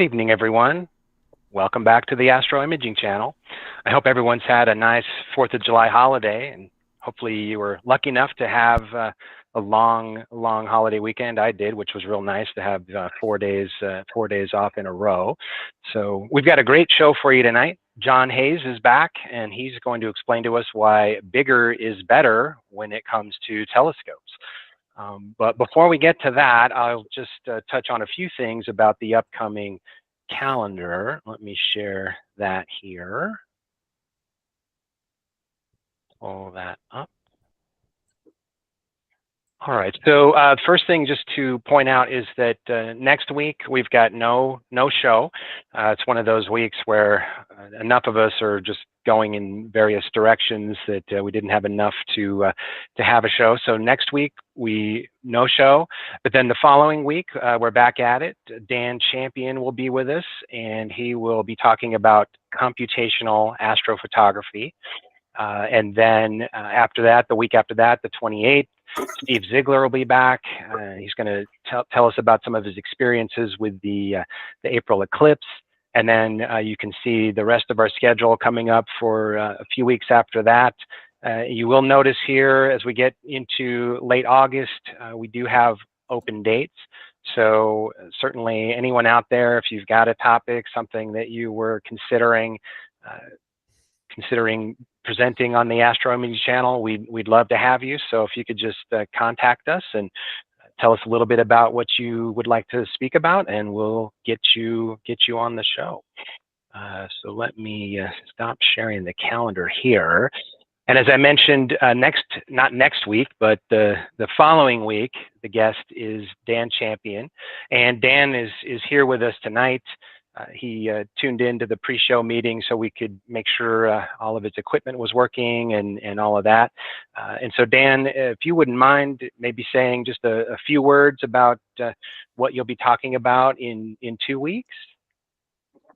evening, everyone. Welcome back to the Astro-Imaging channel. I hope everyone's had a nice 4th of July holiday, and hopefully you were lucky enough to have a long holiday weekend. I did, which was real nice to have 4 days off in a row. So we've got a great show for you tonight. John Hayes is back, and he's going to explain to us why bigger is better when it comes to telescopes. But before we get to that, I'll just touch on a few things about the upcoming calendar. Let me share that here. Pull that up. All right, so first thing just to point out is that next week we've got no show. It's one of those weeks where enough of us are just going in various directions that we didn't have enough to have a show. So next week no show, but then the following week we're back at it. Dan Champion will be with us, and he will be talking about computational astrophotography. And then after that, the week after that, the 28th, Steve Ziegler will be back. He's going to tell us about some of his experiences with the April eclipse. And then you can see the rest of our schedule coming up for a few weeks after that. You will notice here as we get into late August, we do have open dates. So certainly anyone out there, if you've got a topic, something that you were considering presenting on the Astro-Imaging channel, we'd love to have you. So if you could just contact us and tell us a little bit about what you would like to speak about, and we'll get you on the show. So let me stop sharing the calendar here. And as I mentioned, not next week, but the following week, the guest is Dan Champion, and Dan is here with us tonight. He tuned into the pre-show meeting so we could make sure all of his equipment was working and all of that. And so Dan, if you wouldn't mind maybe saying just a few words about what you'll be talking about in 2 weeks.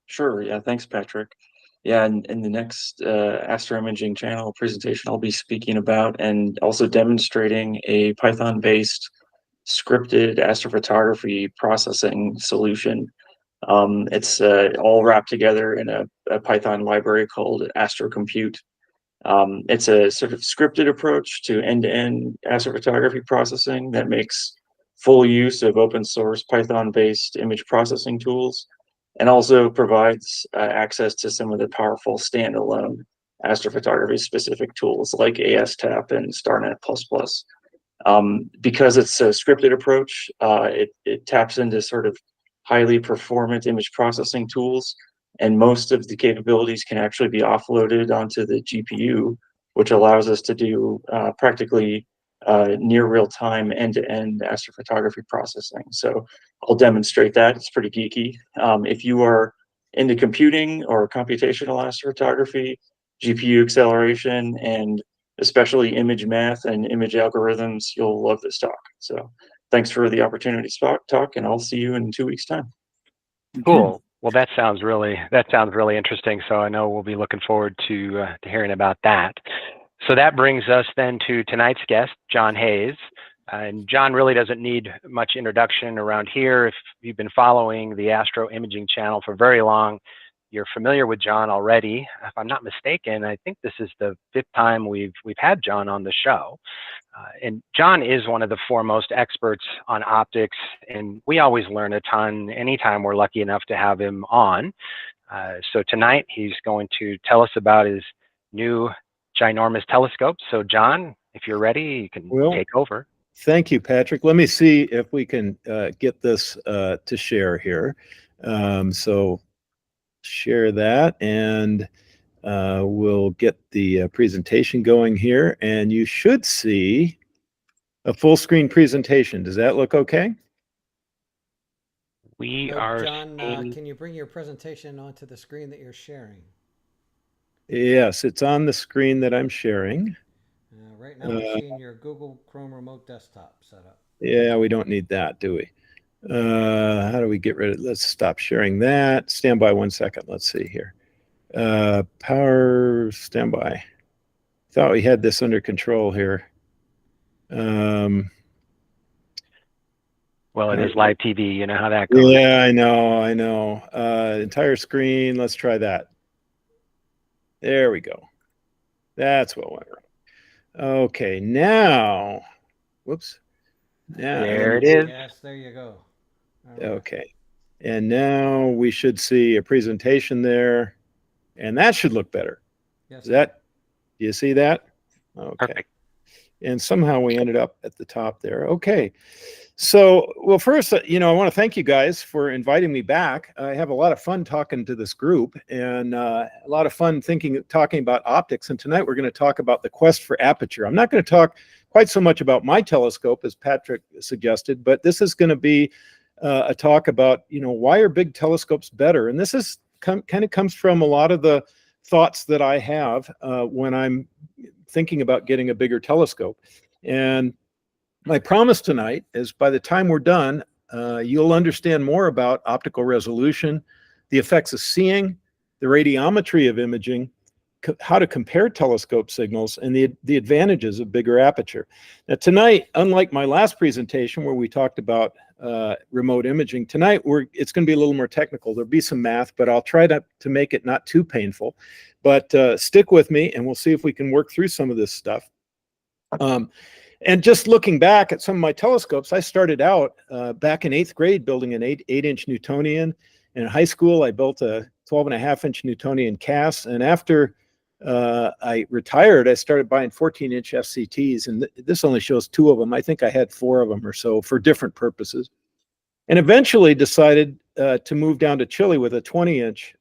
Sure, yeah, thanks, Patrick. Yeah, in the next Astro-Imaging channel presentation, I'll be speaking about and also demonstrating a Python-based scripted astrophotography processing solution. It's all wrapped together in a Python library called astrocompute. It's a sort of scripted approach to end-to-end astrophotography processing that makes full use of open source Python-based image processing tools, and also provides access to some of the powerful standalone astrophotography specific tools like ASTAP and StarNet++. Because it's a scripted approach, it taps into sort of highly performant image processing tools, and most of the capabilities can actually be offloaded onto the GPU, which allows us to do practically near real-time end-to-end astrophotography processing. So I'll demonstrate that. It's pretty geeky. If you are into computing or computational astrophotography, GPU acceleration, and especially image math and image algorithms, you'll love this talk. So thanks for the opportunity to talk, and I'll see you in 2 weeks' time. Cool. Well, that sounds really interesting. So I know we'll be looking forward to hearing about that. So that brings us then to tonight's guest, John Hayes. And John really doesn't need much introduction around here. If you've been following the Astro-Imaging channel for very long, you're familiar with John already. If I'm not mistaken, I think this is the 5th time we've had John on the show. And John is one of the foremost experts on optics, and we always learn a ton anytime we're lucky enough to have him on. So tonight he's going to tell us about his new ginormous telescope. So John, if you're ready, you can take over. Thank you, Patrick. Let me see if we can get this to share here. So share that, and we'll get the presentation going here, and you should see a full screen presentation. Does that look okay? We are. John, can you bring your presentation onto the screen that you're sharing? Yes, it's on the screen that I'm sharing. Right now we're seeing your Google Chrome remote desktop setup. Yeah, we don't need that, do we? How do we get rid of it? Let's stop sharing that. Stand by 1 second. Let's see here. Power standby. Thought we had this under control here. Well, it is live TV. You know how that goes. Yeah, I know. Entire screen. Let's try that. There we go. That's what went wrong. Okay, now, whoops. Now, There it is. Yes, there you go. All right. Okay. And now we should see a presentation there, and that should look better. Yes. Do you see that? Okay. Perfect. And somehow we ended up at the top there. Okay. So, well, first, I want to thank you guys for inviting me back. I have a lot of fun talking to this group, and a lot of fun talking about optics. And tonight we're going to talk about the quest for aperture. I'm not going to talk quite so much about my telescope as Patrick suggested, but this is going to be a talk about, why are big telescopes better? And this is kind of comes from a lot of the thoughts that I have when I'm thinking about getting a bigger telescope. And my promise tonight is by the time we're done, you'll understand more about optical resolution, the effects of seeing, the radiometry of imaging, how to compare telescope signals, and the advantages of bigger aperture. Now tonight, unlike my last presentation where we talked about remote imaging, tonight it's going to be a little more technical. There'll be some math, but I'll try to make it not too painful. But stick with me and we'll see if we can work through some of this stuff. And just looking back at some of my telescopes, I started out back in 8th grade building an 8-inch Newtonian. In high school, I built a 12.5-inch Newtonian Cass. And after I retired, I started buying 14-inch FCTs. And this only shows 2 of them. I think I had 4 of them or so for different purposes. And eventually decided to move down to Chile with a 20-inch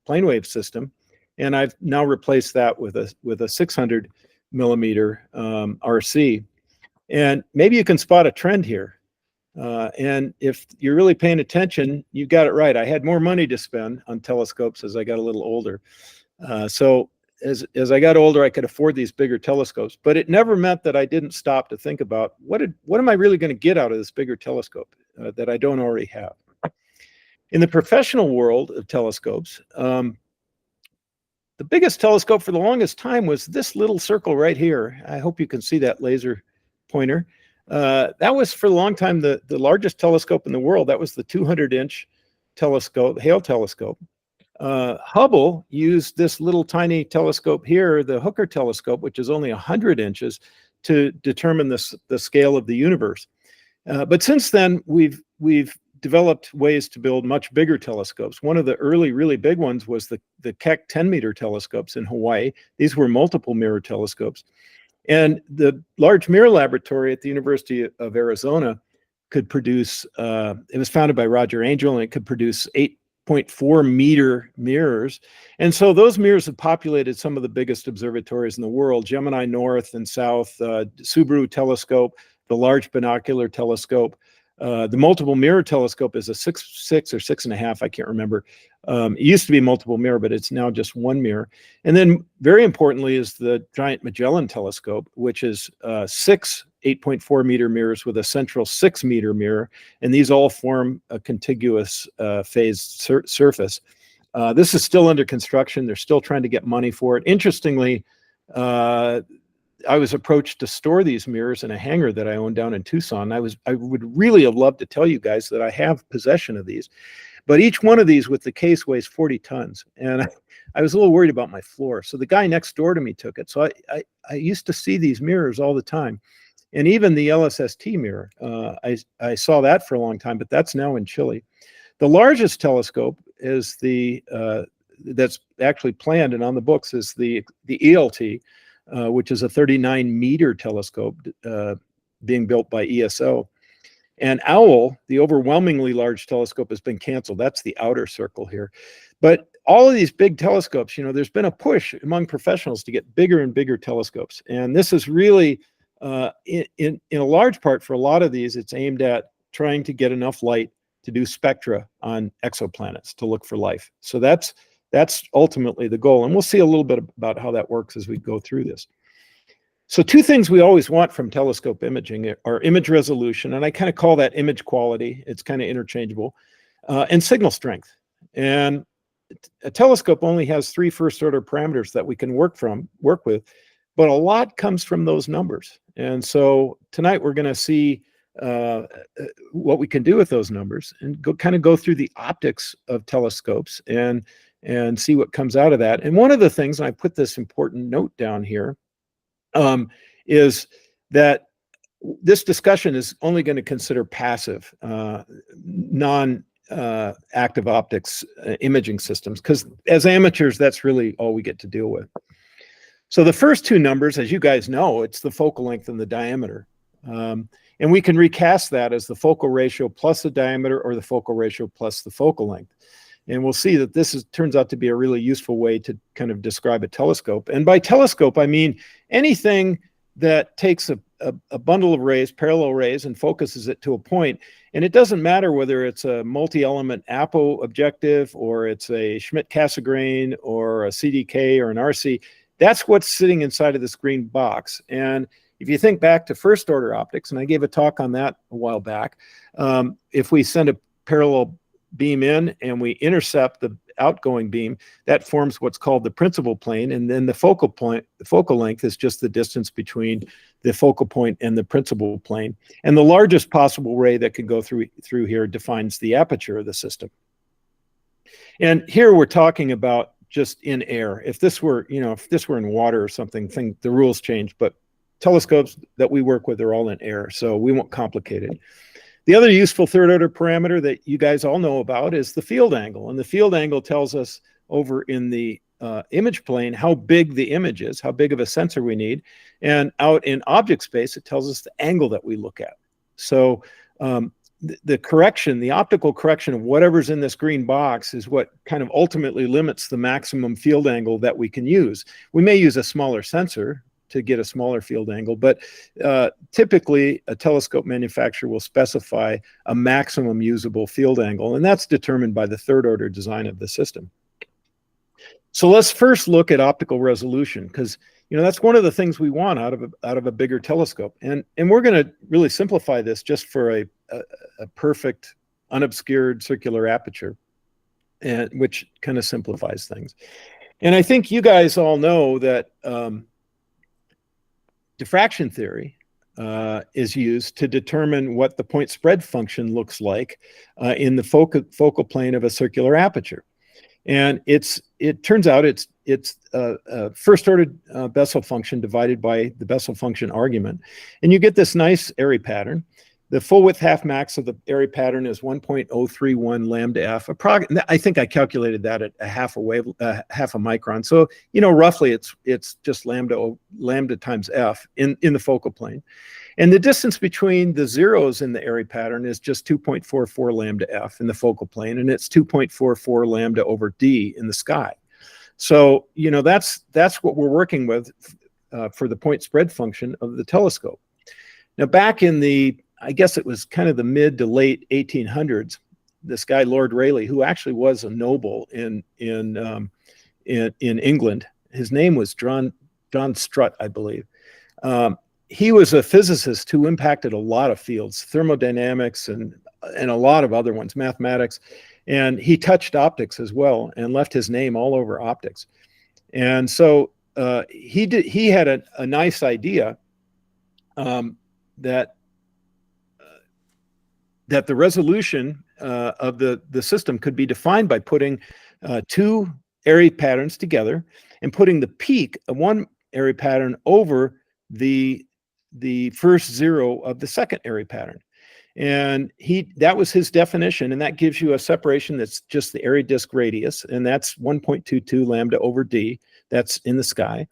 plane wave system. And I've now replaced that with a 600 millimeter RC. And maybe you can spot a trend here. And if you're really paying attention, you got it right. I had more money to spend on telescopes as I got a little older. So as I got older, I could afford these bigger telescopes, but it never meant that I didn't stop to think about what am I really going to get out of this bigger telescope that I don't already have. In the professional world of telescopes, the biggest telescope for the longest time was this little circle right here. I hope you can see that laser pointer. That was for a long time the largest telescope in the world. That was the 200-inch telescope, Hale telescope. Hubble used this little tiny telescope here, the Hooker telescope, which is only 100 inches, to determine the scale of the universe. But since then, we've developed ways to build much bigger telescopes. One of the early really big ones was the Keck 10-meter telescopes in Hawaii. These were multiple mirror telescopes. And the Large Mirror Laboratory at the University of Arizona could produce, it was founded by Roger Angel, and it could produce 8.4 meter mirrors. And so those mirrors have populated some of the biggest observatories in the world: Gemini North and South, Subaru telescope, the Large Binocular Telescope. The multiple mirror telescope is a 6.6 or 6.5, I can't remember. It used to be multiple mirror, but it's now just one mirror. And then very importantly is the Giant Magellan Telescope, which is 6 8.4 meter mirrors with a central 6 meter mirror. And these all form a contiguous phased surface. This is still under construction. They're still trying to get money for it. Interestingly, I was approached to store these mirrors in a hangar that I own down in Tucson. I would really have loved to tell you guys that I have possession of these, but each one of these with the case weighs 40 tons. And I was a little worried about my floor. So the guy next door to me took it. So I used to see these mirrors all the time. And even the LSST mirror, I saw that for a long time, but that's now in Chile. The largest telescope is that's actually planned and on the books is the ELT, which is a 39-meter telescope being built by ESO. And OWL, the overwhelmingly large telescope, has been canceled. That's the outer circle here. But all of these big telescopes, there's been a push among professionals to get bigger and bigger telescopes. And this is really, in a large part for a lot of these, it's aimed at trying to get enough light to do spectra on exoplanets to look for life. So that's ultimately the goal. And we'll see a little bit about how that works as we go through this. So 2 things we always want from telescope imaging are image resolution, and I kind of call that image quality. It's kind of interchangeable, and signal strength. And a telescope only has 3 first-order parameters that we can work with, but a lot comes from those numbers. And so tonight we're going to see what we can do with those numbers, and kind of go through the optics of telescopes and see what comes out of that. And one of the things, and I put this important note down here, is that this discussion is only going to consider passive, non-active optics imaging systems, because as amateurs, that's really all we get to deal with. So the first two numbers, as you guys know, it's the focal length and the diameter. And we can recast that as the focal ratio plus the diameter, or the focal ratio plus the focal length. And we'll see that this turns out to be a really useful way to kind of describe a telescope. And by telescope, I mean anything that takes a bundle of rays, parallel rays, and focuses it to a point. And it doesn't matter whether it's a multi-element Apo objective, or it's a Schmidt-Cassegrain, or a CDK, or an RC. That's what's sitting inside of this green box. And if you think back to first order optics, and I gave a talk on that a while back, if we send a parallel beam in and we intercept the outgoing beam, that forms what's called the principal plane. And then the focal length is just the distance between the focal point and the principal plane. And the largest possible ray that can go through here defines the aperture of the system. And here we're talking about just in air. If this were, if this were in water or something, the rules change, but telescopes that we work with are all in air, so we won't complicate it. The other useful third order parameter that you guys all know about is the field angle. And the field angle tells us over in the image plane how big the image is, how big of a sensor we need. And out in object space, it tells us the angle that we look at. So the correction, the optical correction of whatever's in this green box is what kind of ultimately limits the maximum field angle that we can use. We may use a smaller sensor to get a smaller field angle, but typically a telescope manufacturer will specify a maximum usable field angle, and that's determined by the third order design of the system. So let's first look at optical resolution, because that's one of the things we want out of a bigger telescope. And we're going to really simplify this just for a perfect unobscured circular aperture, and which kind of simplifies things. And I think you guys all know that diffraction theory is used to determine what the point spread function looks like in the focal plane of a circular aperture. And it turns out it's a first order Bessel function divided by the Bessel function argument. And you get this nice Airy pattern. The full width half max of the Airy pattern is 1.031 lambda f. I think I calculated that at half a micron. So roughly it's just lambda times f in the focal plane. And the distance between the zeros in the Airy pattern is just 2.44 lambda f in the focal plane, and it's 2.44 lambda over d in the sky. So that's what we're working with for the point spread function of the telescope. Now back in I guess it was kind of the mid to late 1800s, this guy Lord Rayleigh, who actually was a noble in England, his name was John Strutt, I believe. He was a physicist who impacted a lot of fields, thermodynamics and a lot of other ones, mathematics, and he touched optics as well and left his name all over optics. And so he had a nice idea that the resolution of the system could be defined by putting two Airy patterns together and putting the peak of one Airy pattern over the first zero of the second Airy pattern. And that was his definition, and that gives you a separation that's just the Airy disk radius, and that's 1.22 lambda over d. That's in the sky.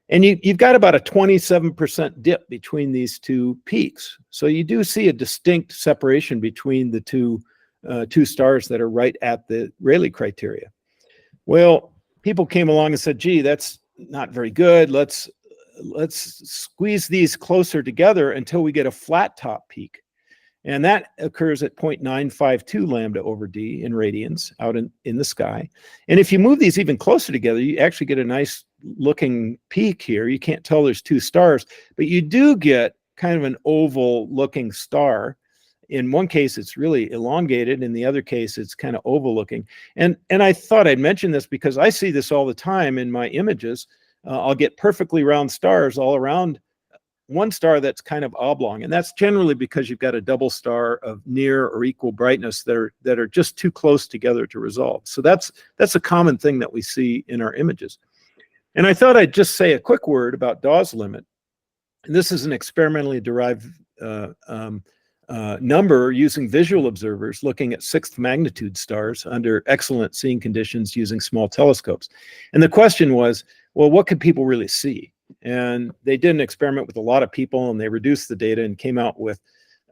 And you've got about a 27% dip between these two peaks. So you do see a distinct separation between the two stars that are right at the Rayleigh criteria. Well, people came along and said, gee, that's not very good. Let's squeeze these closer together until we get a flat top peak. And that occurs at 0.952 lambda over d in radians out in the sky. And if you move these even closer together, you actually get a nice looking peak here. You can't tell there's two stars, but you do get kind of an oval looking star. In one case, it's really elongated. In the other case, it's kind of oval looking. And I thought I'd mention this because I see this all the time in my images. I'll get perfectly round stars all around one star that's kind of oblong, and that's generally because you've got a double star of near or equal brightness that are just too close together to resolve. So that's a common thing that we see in our images. And I thought I'd just say a quick word about Dawes limit. And this is an experimentally derived number using visual observers looking at sixth magnitude stars under excellent seeing conditions using small telescopes. And the question was, well, what could people really see? And they did an experiment with a lot of people, and they reduced the data and came out with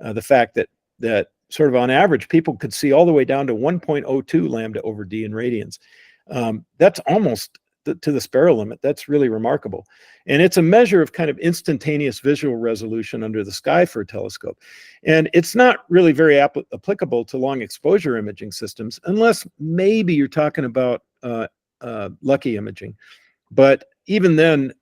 the fact that sort of on average, people could see all the way down to 1.02 lambda over D in radians. That's almost to the Sparrow limit. That's really remarkable. And it's a measure of kind of instantaneous visual resolution under the sky for a telescope. And it's not really very applicable to long exposure imaging systems, unless maybe you're talking about lucky imaging. But even then,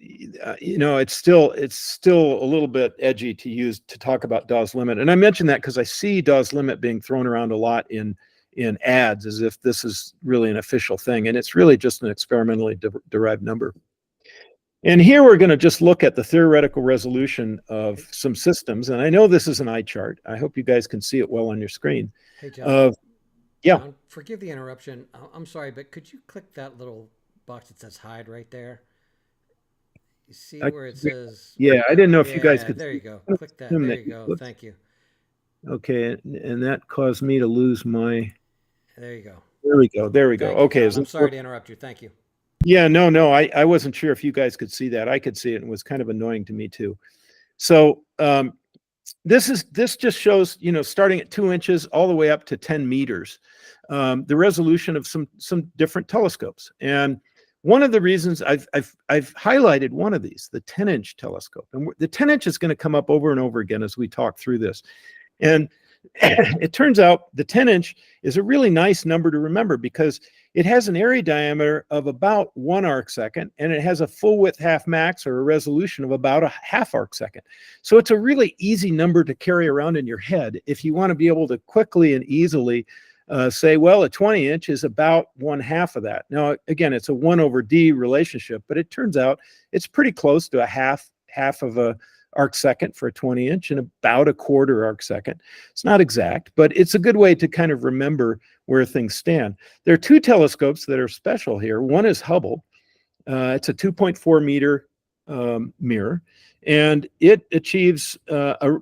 it's still a little bit edgy to talk about Dawes limit. And I mention that because I see Dawes limit being thrown around a lot in ads as if this is really an official thing, and it's really just an experimentally derived number. And here we're going to just look at the theoretical resolution of some systems, and I know this is an eye chart. I hope you guys can see it well on your screen. Hey, John. Yeah. John, forgive the interruption. I'm sorry, but could you click that little box that says hide right there? You see where it says... Yeah, I didn't know if you guys could... There you go. Click that. There you go. Thank you. Okay, and that caused me to lose my... There you go. There we go. Okay. I'm sorry to interrupt you. Thank you. Yeah, no, I wasn't sure if you guys could see that. I could see it, and it was kind of annoying to me too. So this just shows, starting at 2 inches all the way up to 10 meters, the resolution of some different telescopes. And one of the reasons I've highlighted one of these, the 10-inch telescope, and the 10-inch is going to come up over and over again as we talk through this. And it turns out the 10-inch is a really nice number to remember because it has an area diameter of about 1 arc second, and it has a full width half max, or a resolution of about a half arc second. So it's a really easy number to carry around in your head if you want to be able to quickly and easily say, well, a 20-inch is about 1/2 of that. Now, again, it's a 1 over D relationship, but it turns out it's pretty close to a half of a arc second for a 20-inch and about a 1/4 arc second. It's not exact, but it's a good way to kind of remember where things stand. There are 2 telescopes that are special here. One is Hubble. It's a 2.4 meter mirror, and it achieves a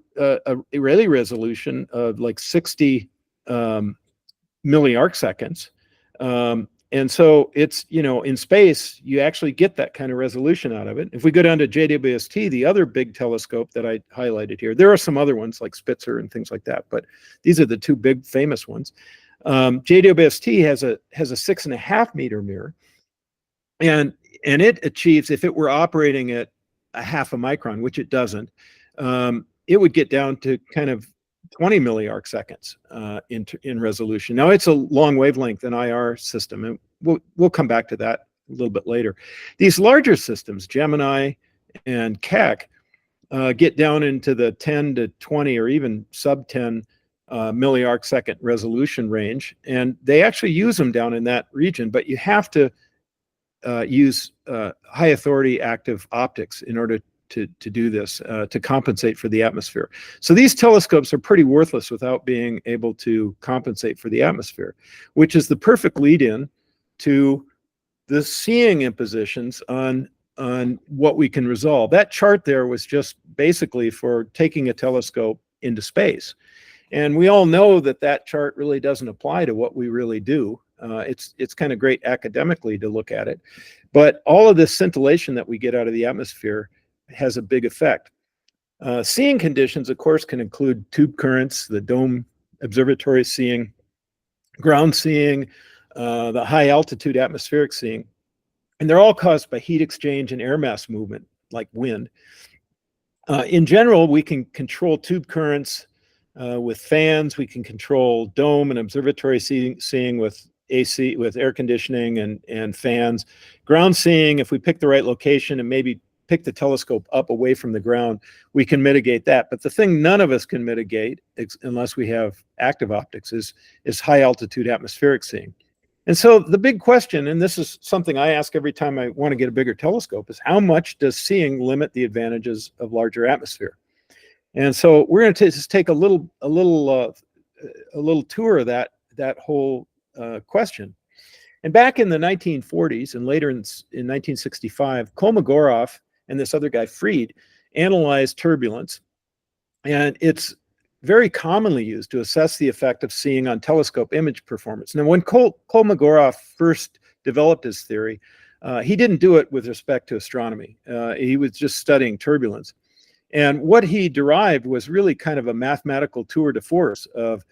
Rayleigh resolution of like 60 milli-arc seconds. And so it's, in space, you actually get that kind of resolution out of it. If we go down to JWST, the other big telescope that I highlighted here, there are some other ones like Spitzer and things like that, but these are the 2 big famous ones. JWST has a 6.5 meter mirror, and it achieves, if it were operating at a 1/2 micron, which it doesn't, it would get down to kind of 20 milli-arc seconds in resolution. Now, it's a long wavelength in IR system, and we'll come back to that a little bit later. These larger systems, Gemini and Keck, get down into the 10 to 20 or even sub 10 milli-arc second resolution range, and they actually use them down in that region, but you have to use high authority active optics in order to do this, to compensate for the atmosphere. So these telescopes are pretty worthless without being able to compensate for the atmosphere, which is the perfect lead-in to the seeing impositions on what we can resolve. That chart there was just basically for taking a telescope into space. And we all know that chart really doesn't apply to what we really do. It's kind of great academically to look at it. But all of this scintillation that we get out of the atmosphere has a big effect. Seeing conditions, of course, can include tube currents, the dome observatory seeing, ground seeing, the high altitude atmospheric seeing. And they're all caused by heat exchange and air mass movement, like wind. In general, we can control tube currents with fans. We can control dome and observatory seeing with AC, with air conditioning and fans. Ground seeing, if we pick the right location and maybe pick the telescope up away from the ground, we can mitigate that. But the thing none of us can mitigate, unless we have active optics, is high altitude atmospheric seeing. And so the big question, and this is something I ask every time I want to get a bigger telescope, is how much does seeing limit the advantages of larger atmosphere? And so we're going to just take a little tour of that whole question. And back in the 1940s and later in 1965, Kolmogorov and this other guy, Fried, analyzed turbulence. And it's very commonly used to assess the effect of seeing on telescope image performance. Now, when Kolmogorov first developed his theory, he didn't do it with respect to astronomy. He was just studying turbulence. And what he derived was really kind of a mathematical tour de force of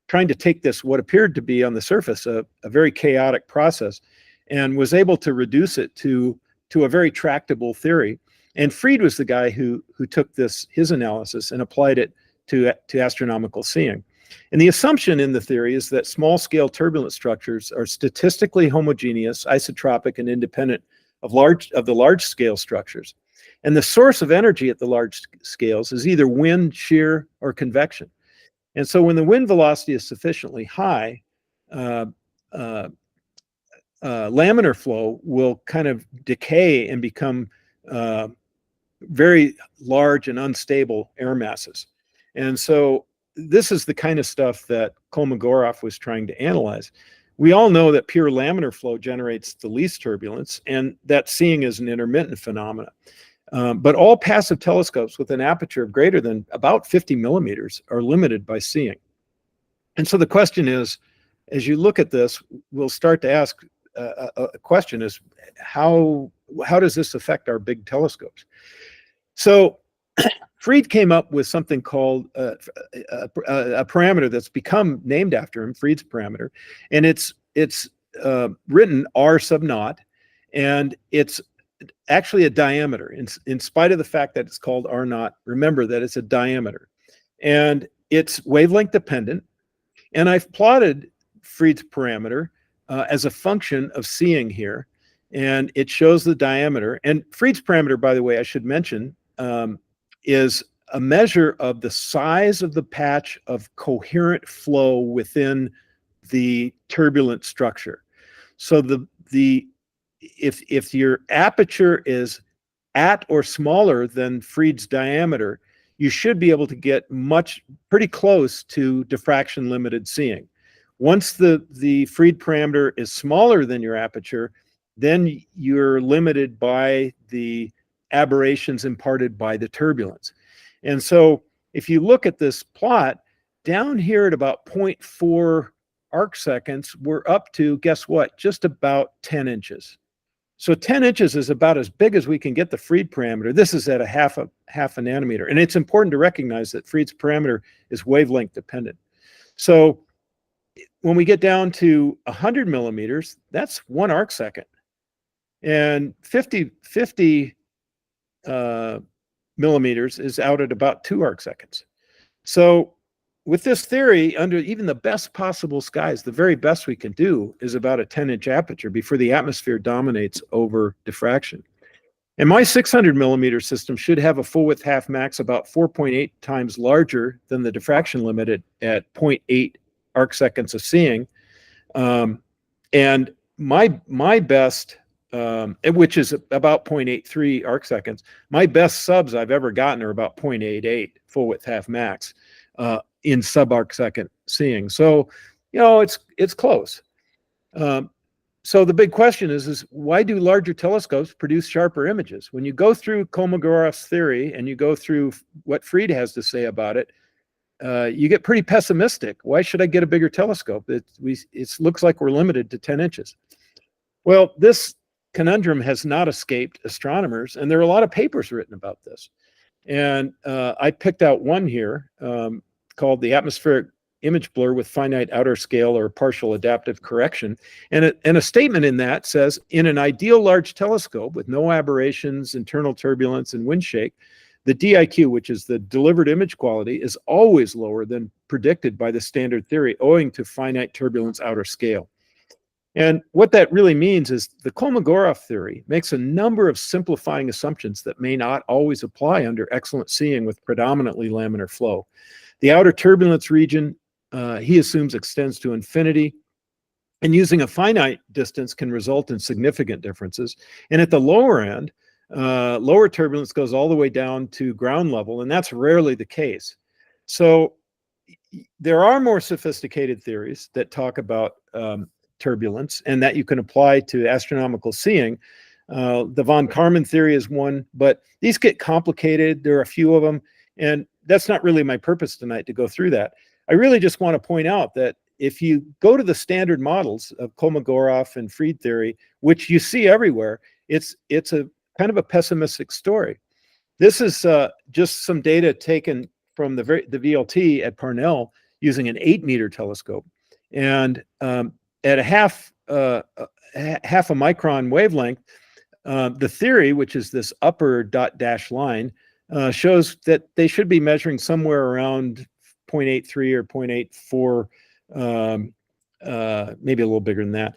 trying to take this, what appeared to be on the surface, a very chaotic process, and was able to reduce it to a very tractable theory. And Fried was the guy who took his analysis and applied it to astronomical seeing. And the assumption in the theory is that small-scale turbulent structures are statistically homogeneous, isotropic, and independent of the large-scale structures. And the source of energy at the large scales is either wind, shear, or convection. And so when the wind velocity is sufficiently high, laminar flow will kind of decay and become very large and unstable air masses. And so this is the kind of stuff that Kolmogorov was trying to analyze. We all know that pure laminar flow generates the least turbulence, and that seeing is an intermittent phenomena. But all passive telescopes with an aperture of greater than about 50 millimeters are limited by seeing. And so the question is, as you look at this, we'll start to ask a question is, how does this affect our big telescopes? So Fried came up with something called a parameter that's become named after him, Fried's parameter, and it's written R sub naught, and it's actually a diameter. In spite of the fact that it's called R naught, remember that it's a diameter, and it's wavelength dependent. And I've plotted Fried's parameter as a function of seeing here, and it shows the diameter. And Fried's parameter, by the way, I should mention, is a measure of the size of the patch of coherent flow within the turbulent structure. So if your aperture is at or smaller than Fried's diameter, you should be able to get pretty close to diffraction limited seeing. Once the Fried parameter is smaller than your aperture, then you're limited by the aberrations imparted by the turbulence. And so if you look at this plot, down here at about 0.4 arc seconds, we're up to, guess what, just about 10 inches. So 10 inches is about as big as we can get the Fried parameter. This is at a half a nanometer. And it's important to recognize that Fried's parameter is wavelength dependent. So when we get down to 100 millimeters, that's 1 arc second. And 50 millimeters is out at about 2 arc seconds. So with this theory, under even the best possible skies, the very best we can do is about a 10-inch aperture before the atmosphere dominates over diffraction. And my 600 millimeter system should have a full width half max about 4.8 times larger than the diffraction limit at 0.8 arc seconds of seeing. And my best, which is about 0.83 arc seconds, my best subs I've ever gotten are about 0.88 full width half max in sub arc second seeing. So, it's close. So the big question is why do larger telescopes produce sharper images? When you go through Kolmogorov's theory and you go through what Fried has to say about it, you get pretty pessimistic. Why should I get a bigger telescope? It looks like we're limited to 10 inches. Well, this conundrum has not escaped astronomers, and there are a lot of papers written about this. And I picked out one here called The Atmospheric Image Blur with Finite Outer Scale or Partial Adaptive Correction. And a statement in that says, in an ideal large telescope with no aberrations, internal turbulence, and wind shake, the DIQ, which is the delivered image quality, is always lower than predicted by the standard theory, owing to finite turbulence outer scale. And what that really means is the Kolmogorov theory makes a number of simplifying assumptions that may not always apply under excellent seeing with predominantly laminar flow. The outer turbulence region, he assumes, extends to infinity. And using a finite distance can result in significant differences. And at the lower end, lower turbulence goes all the way down to ground level, and that's rarely the case. So there are more sophisticated theories that talk about turbulence and that you can apply to astronomical seeing. The von Karman theory is one, but these get complicated. There are a few of them, and that's not really my purpose tonight to go through that. I really just want to point out that if you go to the standard models of Kolmogorov and Fried theory, which you see everywhere, it's a kind of a pessimistic story. This is just some data taken from the VLT at Parnell using an 8-meter telescope, and at a half a micron wavelength, the theory, which is this upper dot dash line, shows that they should be measuring somewhere around 0.83 or 0.84, maybe a little bigger than that,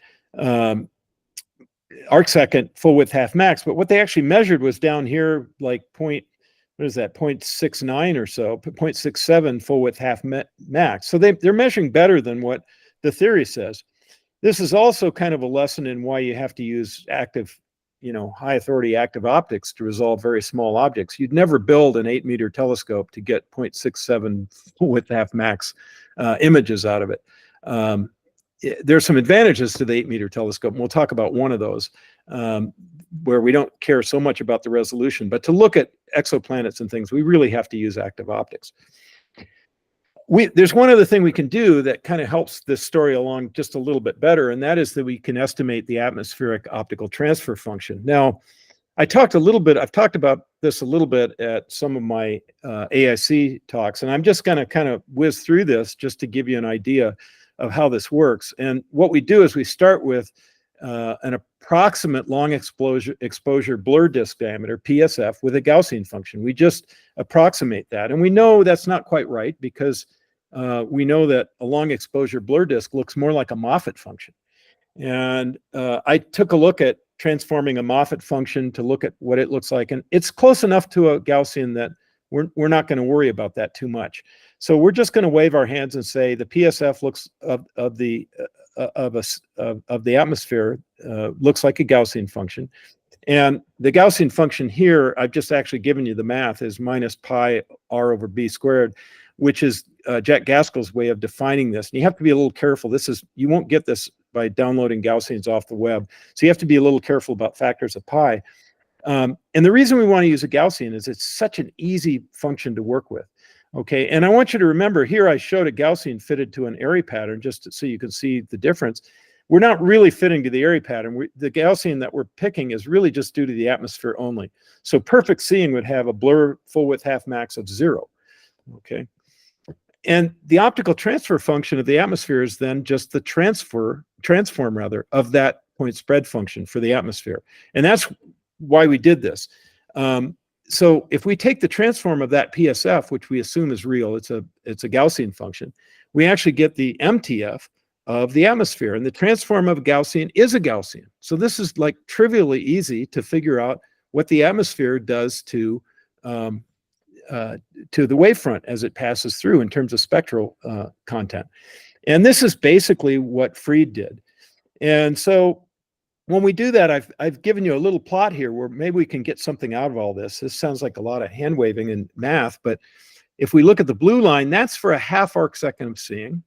arc second full width half max. But what they actually measured was down here, like 0.69 or so, 0.67 full width half max. So they're measuring better than what the theory says. This is also kind of a lesson in why you have to use active, high authority active optics to resolve very small objects. You'd never build an 8-meter telescope to get 0.67 full width half max images out of it. There's some advantages to the 8-meter telescope, and we'll talk about one of those, where we don't care so much about the resolution. But to look at exoplanets and things, we really have to use active optics. There's one other thing we can do that kind of helps this story along just a little bit better, and that is that we can estimate the atmospheric optical transfer function. Now, I've talked about this a little bit at some of my AIC talks, and I'm just going to kind of whiz through this just to give you an idea of how this works. And what we do is we start with an approximate long exposure blur disk diameter, PSF, with a Gaussian function. We just approximate that. And we know that's not quite right because we know that a long exposure blur disk looks more like a Moffat function. And I took a look at transforming a Moffat function to look at what it looks like. And it's close enough to a Gaussian that we're not going to worry about that too much. So we're just going to wave our hands and say the PSF looks of the atmosphere looks like a Gaussian function. And the Gaussian function here, I've just actually given you the math, is minus pi r over b squared, which is Jack Gaskell's way of defining this. And you have to be a little careful. You won't get this by downloading Gaussians off the web. So you have to be a little careful about factors of pi. And the reason we want to use a Gaussian is it's such an easy function to work with. Okay, and I want you to remember here I showed a Gaussian fitted to an Airy pattern just so you can see the difference. We're not really fitting to the Airy pattern. The Gaussian that we're picking is really just due to the atmosphere only. So perfect seeing would have a blur full width half max of 0. Okay, and the optical transfer function of the atmosphere is then just the transform rather of that point spread function for the atmosphere, and that's why we did this. So if we take the transform of that PSF, which we assume is real, it's a Gaussian function, we actually get the MTF of the atmosphere, and the transform of a Gaussian is a Gaussian. So this is like trivially easy to figure out what the atmosphere does to the wavefront as it passes through in terms of spectral content. And this is basically what Fried did. And so when we do that, I've given you a little plot here where maybe we can get something out of all this. This sounds like a lot of hand waving and math, but if we look at the blue line, that's for a half arc second of seeing.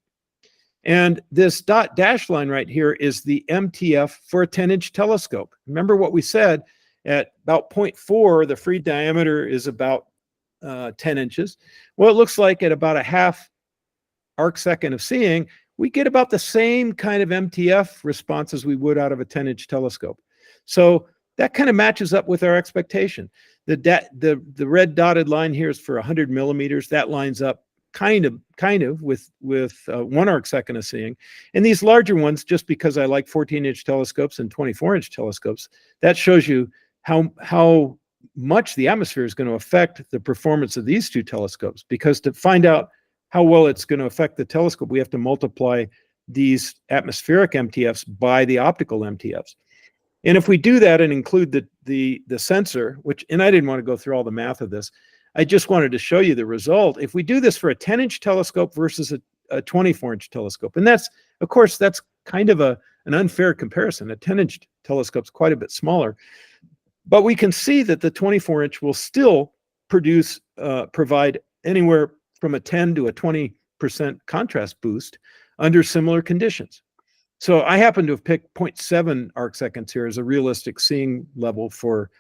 And this dot dash line right here is the MTF for a 10-inch telescope. Remember what we said, at about 0.4, the free diameter is about 10 inches. Well, it looks like at about a half arc second of seeing, we get about the same kind of MTF response as we would out of a 10-inch telescope. So that kind of matches up with our expectation. The red dotted line here is for 100 millimeters. That lines up kind of with 1 arc second of seeing. And these larger ones, just because I like 14-inch telescopes and 24-inch telescopes, that shows you how much the atmosphere is going to affect the performance of these two telescopes. Because to find out how well it's going to affect the telescope, we have to multiply these atmospheric MTFs by the optical MTFs. And if we do that and include the sensor, and I didn't want to go through all the math of this, I just wanted to show you the result. If we do this for a 10-inch telescope versus a 24-inch telescope, and that's Of course, that's kind of an unfair comparison. A 10-inch telescope is quite a bit smaller, but we can see that the 24-inch will still provide anywhere from a 10 to a 20% contrast boost under similar conditions. So I happen to have picked 0.7 arc seconds here as a realistic seeing level for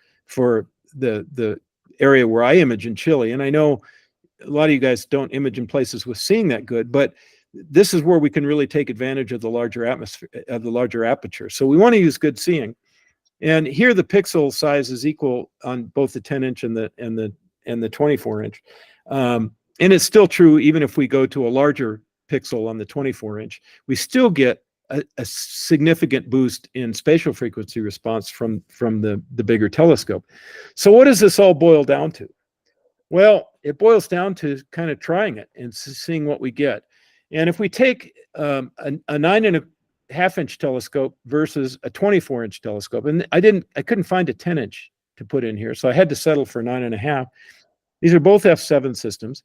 the area where I image in Chile. And I know a lot of you guys don't image in places with seeing that good, but this is where we can really take advantage of the larger atmosphere, of the larger aperture. So we want to use good seeing. And here the pixel size is equal on both the 10-inch and the 24-inch. And it's still true even if we go to a larger pixel on the 24-inch, we still get a significant boost in spatial frequency response from the bigger telescope. So what does this all boil down to? Well, it boils down to kind of trying it and seeing what we get. And if we take a 9.5-inch telescope versus a 24-inch telescope, and I couldn't find a 10-inch to put in here, so I had to settle for 9.5. These are both F7 systems.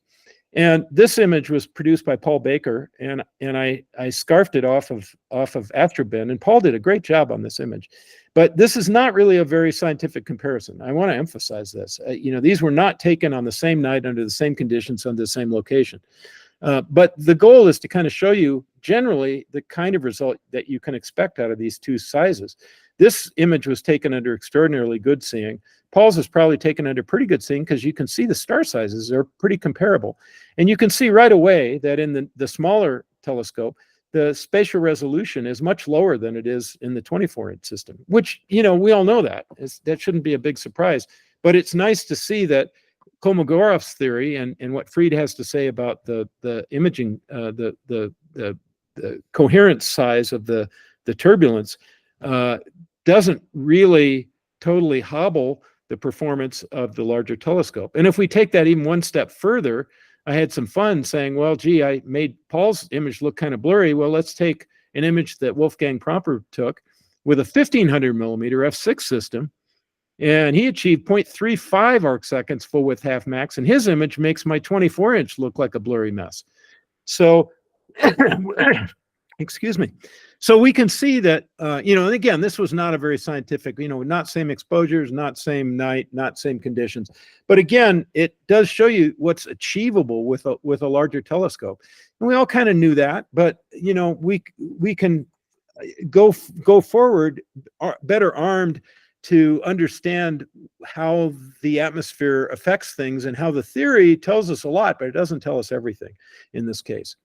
And this image was produced by Paul Baker, and I scarfed it off of Astrobin, and Paul did a great job on this image. But this is not really a very scientific comparison. I want to emphasize this. These were not taken on the same night under the same conditions under the same location. But the goal is to kind of show you generally the kind of result that you can expect out of these two sizes. This image was taken under extraordinarily good seeing. Paul's is probably taken under pretty good seeing because you can see the star sizes are pretty comparable. And you can see right away that in the smaller telescope, the spatial resolution is much lower than it is in the 24-inch system, which, we all know that. That shouldn't be a big surprise. But it's nice to see that Kolmogorov's theory and what Fried has to say about the imaging, the coherence size of the turbulence doesn't really totally hobble the performance of the larger telescope. And if we take that even one step further, I had some fun saying, well, gee, I made Paul's image look kind of blurry. Well, let's take an image that Wolfgang Promper took with a 1500 millimeter f6 system, and he achieved 0.35 arc seconds full width half max, and his image makes my 24-inch look like a blurry mess. So, excuse me. So we can see that, and again, this was not a very scientific, not same exposures, not same night, not same conditions. But again, it does show you what's achievable with a larger telescope. And we all kind of knew that, but, we can go forward better armed to understand how the atmosphere affects things and how the theory tells us a lot, but it doesn't tell us everything in this case.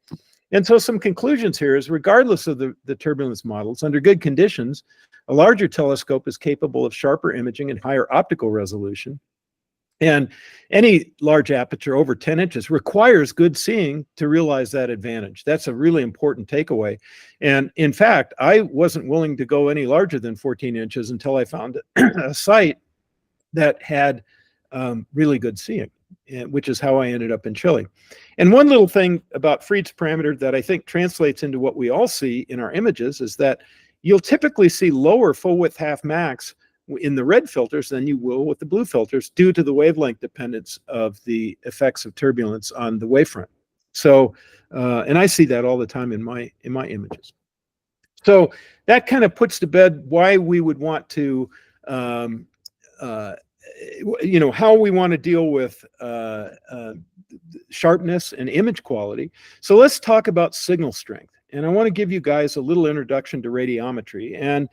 And so some conclusions here is regardless of the turbulence models, under good conditions, a larger telescope is capable of sharper imaging and higher optical resolution. And any large aperture over 10 inches requires good seeing to realize that advantage. That's a really important takeaway. And in fact, I wasn't willing to go any larger than 14 inches until I found a site that had really good seeing, which is how I ended up in Chile. And one little thing about Fried's parameter that I think translates into what we all see in our images is that you'll typically see lower full width half max in the red filters than you will with the blue filters due to the wavelength dependence of the effects of turbulence on the wavefront. So, and I see that all the time in my images. So that kind of puts to bed why we would want to, how we want to deal with sharpness and image quality. So let's talk about signal strength. And I want to give you guys a little introduction to radiometry. And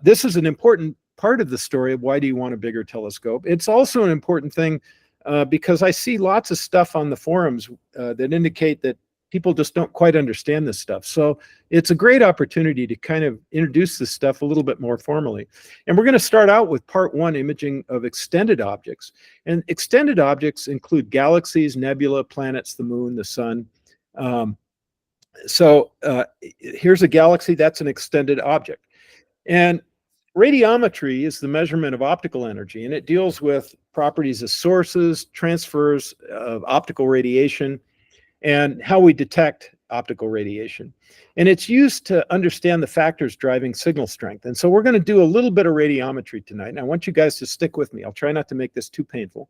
this is an important part of the story of why do you want a bigger telescope. It's also an important thing because I see lots of stuff on the forums that indicate that people just don't quite understand this stuff. So it's a great opportunity to kind of introduce this stuff a little bit more formally. And we're going to start out with part one, imaging of extended objects. And extended objects include galaxies, nebula, planets, the moon, the sun. Here's a galaxy, that's an extended object. And radiometry is the measurement of optical energy, and it deals with properties of sources, transfers of optical radiation, and how we detect optical radiation. And it's used to understand the factors driving signal strength. And so we're going to do a little bit of radiometry tonight. And I want you guys to stick with me. I'll try not to make this too painful.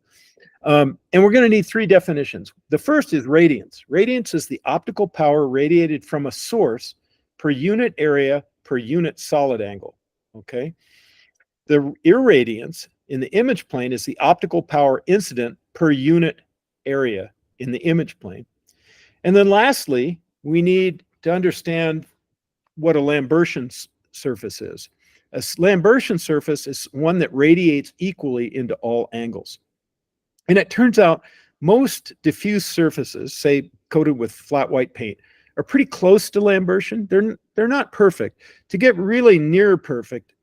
And we're going to need three definitions. The first is radiance. Radiance is the optical power radiated from a source per unit area per unit solid angle, okay? The irradiance in the image plane is the optical power incident per unit area in the image plane. And then lastly, we need to understand what a Lambertian surface is. A Lambertian surface is one that radiates equally into all angles. And it turns out most diffuse surfaces, say coated with flat white paint, are pretty close to Lambertian. They're not perfect. To get really near perfect,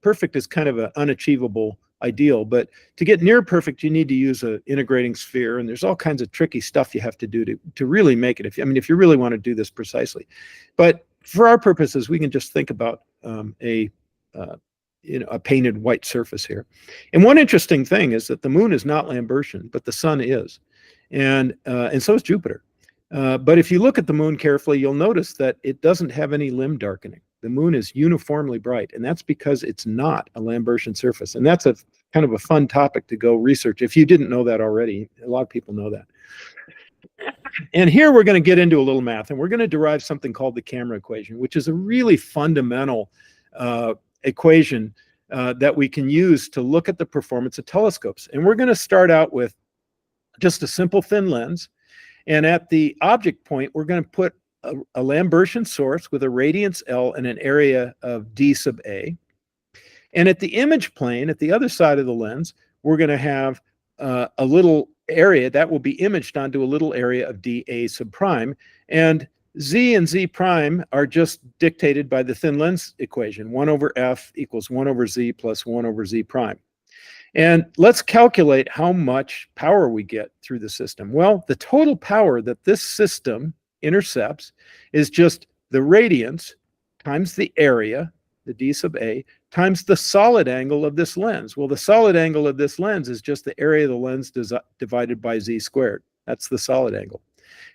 perfect is kind of an unachievable ideal, but to get near perfect, you need to use an integrating sphere, and there's all kinds of tricky stuff you have to do to really make it. If you really want to do this precisely. But for our purposes, we can just think about a painted white surface here. And one interesting thing is that the moon is not Lambertian, but the sun is, and so is Jupiter. But if you look at the moon carefully, you'll notice that it doesn't have any limb darkening. The moon is uniformly bright, and that's because it's not a Lambertian surface. And that's a kind of a fun topic to go research if you didn't know that already. A lot of people know that. And here we're going to get into a little math, and we're going to derive something called the camera equation, which is a really fundamental equation that we can use to look at the performance of telescopes. And we're going to start out with just a simple thin lens. And at the object point, we're going to put a Lambertian source with a radiance L and an area of d sub a. And at the image plane, at the other side of the lens, we're going to have a little area that will be imaged onto a little area of dA sub prime. And z and z prime are just dictated by the thin lens equation. 1 over f equals 1 over z plus 1 over z prime. And let's calculate how much power we get through the system. Well, the total power that this system intercepts is just the radiance times the area, the d sub a, times the solid angle of this lens. Well, the solid angle of this lens is just the area of the lens divided by z squared. That's the solid angle.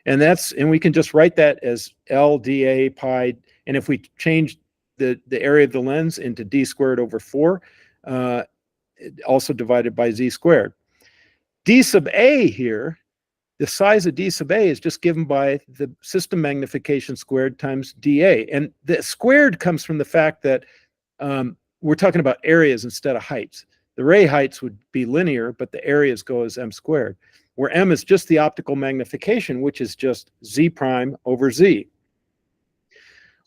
And we can just write that as L dA pi. And if we change the area of the lens into d squared over 4, also divided by z squared. D sub a here, the size of d sub a is just given by the system magnification squared times dA. And the squared comes from the fact that we're talking about areas instead of heights. The ray heights would be linear, but the areas go as m squared, where m is just the optical magnification, which is just z prime over z.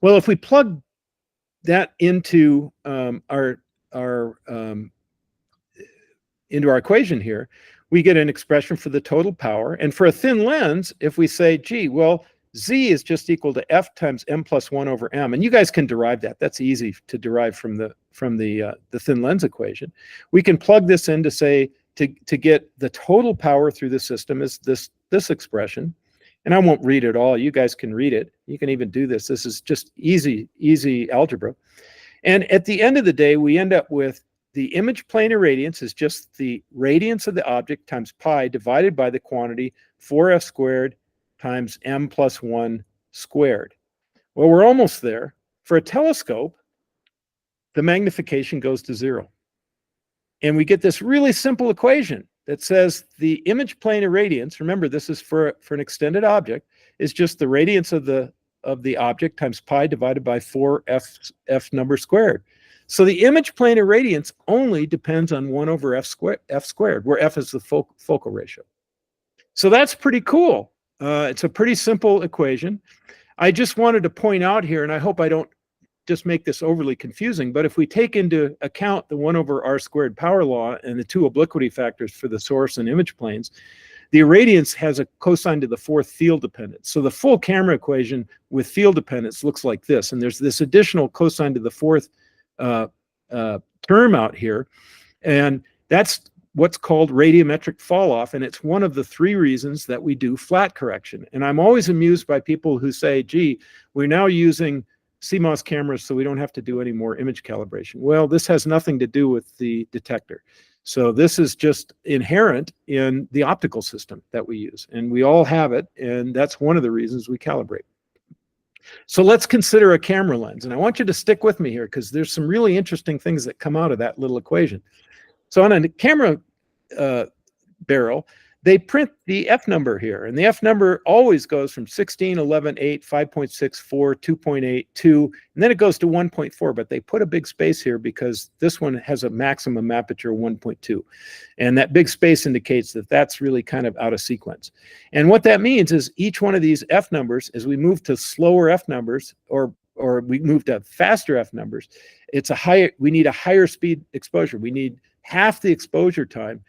Well, if we plug that into our equation here, we get an expression for the total power. And for a thin lens, if we say, gee, well, z is just equal to f times m plus 1 over m, and you guys can derive that. That's easy to derive from the thin lens equation. We can plug this in to say, to get the total power through the system is this expression. And I won't read it all. You guys can read it. You can even do this. This is just easy algebra. And at the end of the day, we end up with the image plane irradiance is just the radiance of the object times pi divided by the quantity 4f squared times m plus 1 squared. Well, we're almost there. For a telescope, the magnification goes to 0. And we get this really simple equation that says the image plane irradiance, remember this is for an extended object, is just the radiance of the object times pi divided by 4f number squared. So the image plane irradiance only depends on 1 over f squared, where f is the focal ratio. So that's pretty cool. It's a pretty simple equation. I just wanted to point out here, and I hope I don't just make this overly confusing, but if we take into account the 1 over r squared power law and the 2 obliquity factors for the source and image planes, the irradiance has a cosine to the 4th field dependence. So the full camera equation with field dependence looks like this. And there's this additional cosine to the 4th term out here. And that's what's called radiometric fall off. And it's one of the 3 reasons that we do flat correction. And I'm always amused by people who say, gee, we're now using CMOS cameras so we don't have to do any more image calibration. Well, this has nothing to do with the detector. So this is just inherent in the optical system that we use. And we all have it. And that's one of the reasons we calibrate. So let's consider a camera lens. And I want you to stick with me here because there's some really interesting things that come out of that little equation. So on a camera barrel, they print the F number here, and the F number always goes from 16, 11, 8, 5.64, 2.8, 2, and then it goes to 1.4, but they put a big space here because this one has a maximum aperture of 1.2, and that big space indicates that that's really kind of out of sequence. And what that means is each one of these F numbers, as we move to slower F numbers, or we move to faster F numbers, we need a higher speed exposure. We need half the exposure time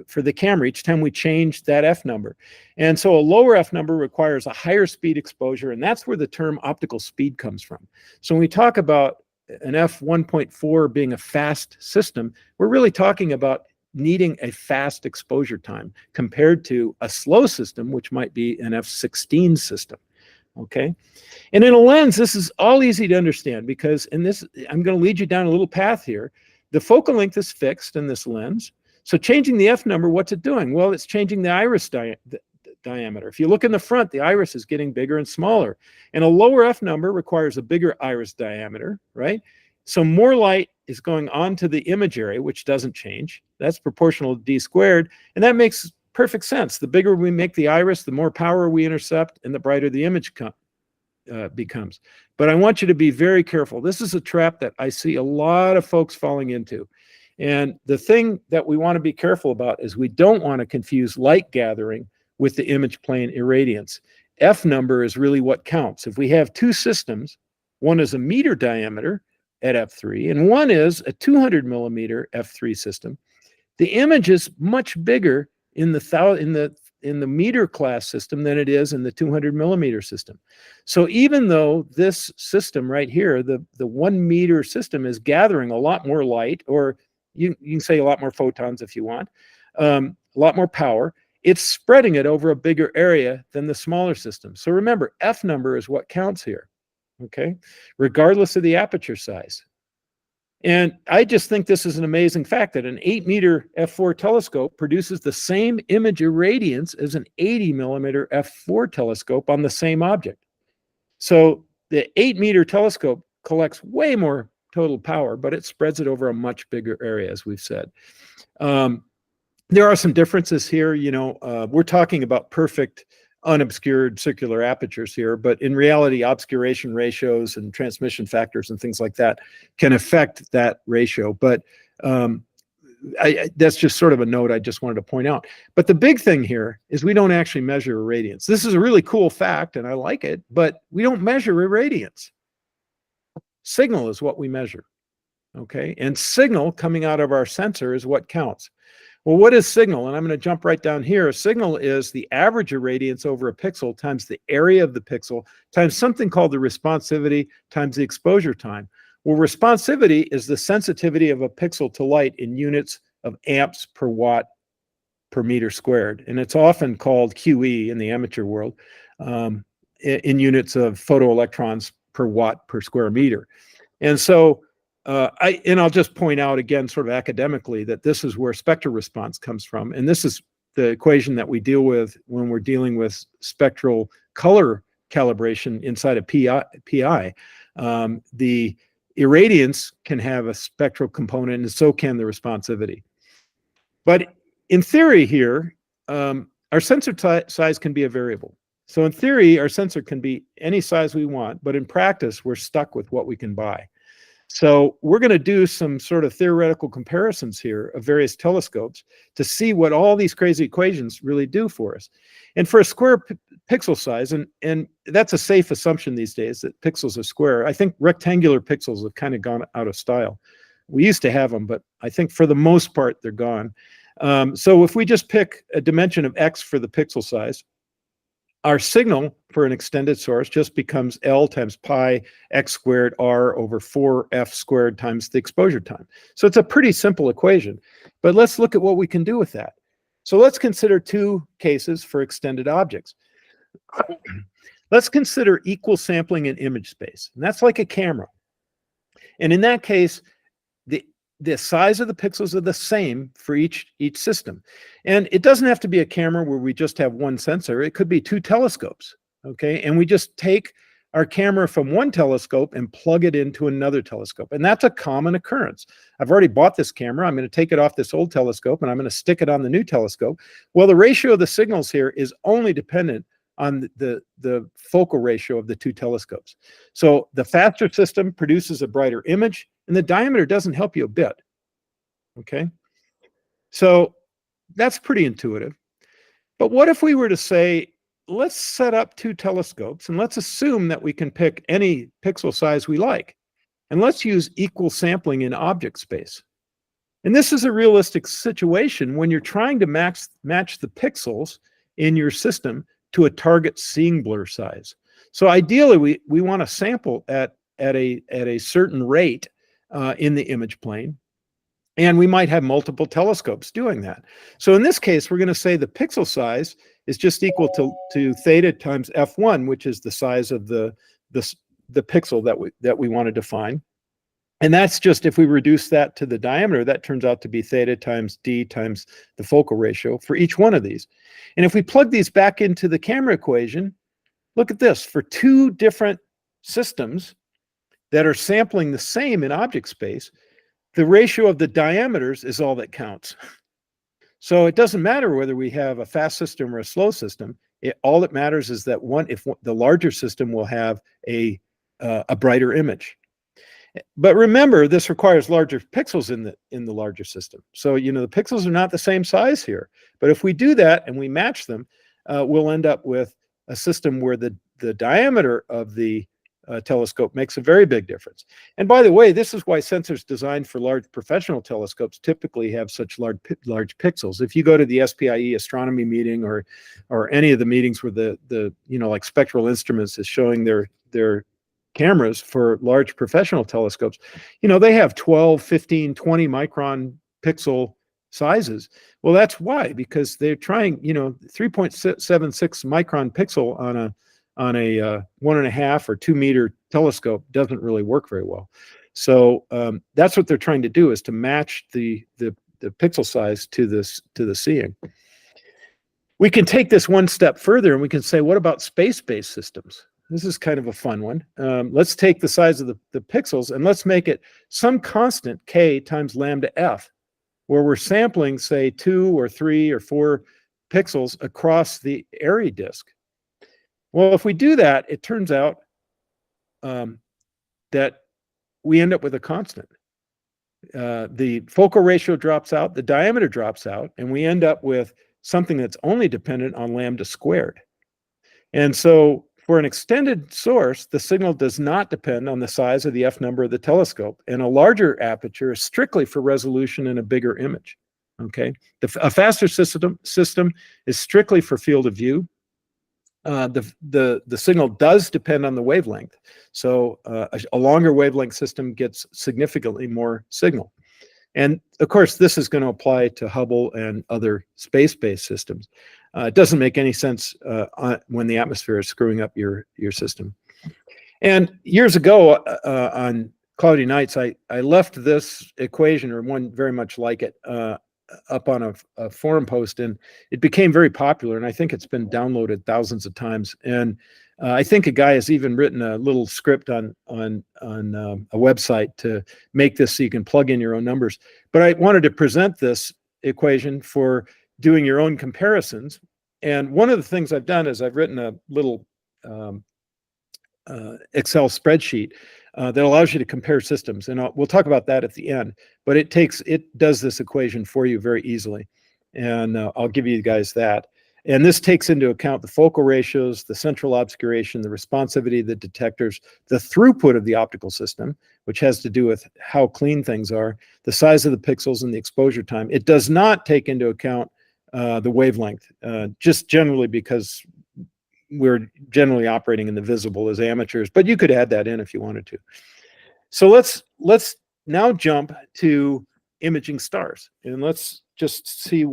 for the camera each time we change that F number. And so a lower F number requires a higher speed exposure, and that's where the term optical speed comes from. So when we talk about an f1.4 being a fast system, we're really talking about needing a fast exposure time compared to a slow system, which might be an f16 system. Okay, and in a lens, this is all easy to understand because in this, I'm going to lead you down a little path here. The focal length is fixed in this lens. So changing the F number, what's it doing? Well, it's changing the iris diameter. If you look in the front, the iris is getting bigger and smaller. And a lower F number requires a bigger iris diameter, right? So more light is going onto the image area, which doesn't change. That's proportional to d squared. And that makes perfect sense. The bigger we make the iris, the more power we intercept, and the brighter the image becomes. But I want you to be very careful. This is a trap that I see a lot of folks falling into. And the thing that we want to be careful about is we don't want to confuse light gathering with the image plane irradiance. F number is really what counts. If we have two systems, one is a meter diameter at f3, and one is a 200 millimeter f3 system, the image is much bigger in the meter class system than it is in the 200 millimeter system. So even though this system right here, the 1 meter system, is gathering a lot more light, or you can say a lot more photons if you want, a lot more power, it's spreading it over a bigger area than the smaller system. So remember, F number is what counts here, okay, regardless of the aperture size. And I just think this is an amazing fact that an 8-meter f4 telescope produces the same image irradiance as an 80 millimeter f4 telescope on the same object. So the 8-meter telescope collects way more total power, but it spreads it over a much bigger area, as we've said. There are some differences here. You know, we're talking about perfect unobscured circular apertures here, but in reality, obscuration ratios and transmission factors and things like that can affect that ratio. But that's just sort of a note I just wanted to point out. But the big thing here is we don't actually measure irradiance. This is a really cool fact, and I like it, but we don't measure irradiance. Signal is what we measure, okay? And signal coming out of our sensor is what counts. Well, what is signal? And I'm going to jump right down here. Signal is the average irradiance over a pixel times the area of the pixel times something called the responsivity times the exposure time. Well, responsivity is the sensitivity of a pixel to light in units of amps per watt per meter squared. And it's often called QE in the amateur world, in units of photoelectrons per watt per square meter. And so I'll just point out again, sort of academically, that this is where spectral response comes from. And this is the equation that we deal with when we're dealing with spectral color calibration inside of PI. The irradiance can have a spectral component, and so can the responsivity. But in theory here, our sensor size can be a variable. So in theory, our sensor can be any size we want, but in practice, we're stuck with what we can buy. So we're going to do some sort of theoretical comparisons here of various telescopes to see what all these crazy equations really do for us. And for a square pixel size, and that's a safe assumption these days that pixels are square. I think rectangular pixels have kind of gone out of style. We used to have them, but I think for the most part, they're gone. So if we just pick a dimension of X for the pixel size, our signal for an extended source just becomes L times pi x squared r over 4f squared times the exposure time. So it's a pretty simple equation, but let's look at what we can do with that. So let's consider two cases for extended objects. Let's consider equal sampling in image space, and that's like a camera. And in that case, the size of the pixels are the same for each system. And it doesn't have to be a camera where we just have one sensor. It could be two telescopes, okay? And we just take our camera from one telescope and plug it into another telescope. And that's a common occurrence. I've already bought this camera. I'm going to take it off this old telescope and I'm going to stick it on the new telescope. Well, the ratio of the signals here is only dependent on the focal ratio of the two telescopes. So the faster system produces a brighter image, and the diameter doesn't help you a bit. Okay? So that's pretty intuitive. But what if we were to say, let's set up two telescopes and let's assume that we can pick any pixel size we like, and let's use equal sampling in object space. And this is a realistic situation when you're trying to match the pixels in your system to a target seeing blur size. So ideally, we want to sample at a certain rate in the image plane. And we might have multiple telescopes doing that. So in this case, we're going to say the pixel size is just equal to theta times f1, which is the size of the pixel that we want to define. And that's just, if we reduce that to the diameter, that turns out to be theta times d times the focal ratio for each one of these. And if we plug these back into the camera equation, look at this. For two different systems that are sampling the same in object space, the ratio of the diameters is all that counts. So it doesn't matter whether we have a fast system or a slow system. All that matters is that the larger system will have a brighter image. But remember, this requires larger pixels in the larger system. So, you know, the pixels are not the same size here. But if we do that and we match them, we'll end up with a system where the diameter of the telescope makes a very big difference. And by the way, this is why sensors designed for large professional telescopes typically have such large pixels. If you go to the SPIE astronomy meeting or any of the meetings where the you know, like Spectral Instruments is showing their cameras for large professional telescopes, you know, they have 12, 15, 20 micron pixel sizes. Well, that's why, because they're trying, you know, 3.76 micron pixel on a 1.5 or 2 meter telescope doesn't really work very well. So that's what they're trying to do, is to match the pixel size to the seeing. We can take this one step further and we can say, what about space-based systems? This is kind of a fun one. Let's take the size of the pixels and let's make it some constant k times lambda f, where we're sampling, say, 2 or 3 or 4 pixels across the area disk. Well, if we do that, it turns out that we end up with a constant. The focal ratio drops out, the diameter drops out, and we end up with something that's only dependent on lambda squared. And so for an extended source, the signal does not depend on the size of the f number of the telescope, and a larger aperture is strictly for resolution and a bigger image. Okay, a faster system is strictly for field of view. The signal does depend on the wavelength, so a longer wavelength system gets significantly more signal. And of course, this is going to apply to Hubble and other space-based systems. It doesn't make any sense when the atmosphere is screwing up your system. And years ago, on cloudy nights, I left this equation, or one very much like it, up on a forum post, and it became very popular, and I think it's been downloaded thousands of times. And I think a guy has even written a little script on a website to make this so you can plug in your own numbers. But I wanted to present this equation for doing your own comparisons. And one of the things I've done is I've written a little Excel spreadsheet that allows you to compare systems, and we'll talk about that at the end. But it does this equation for you very easily, and I'll give you guys that. And this takes into account the focal ratios, the central obscuration, the responsivity of the detectors, the throughput of the optical system, which has to do with how clean things are, the size of the pixels, and the exposure time. It does not take into account the wavelength, just generally because we're generally operating in the visible as amateurs, but you could add that in if you wanted to. So let's now jump to imaging stars, and let's just see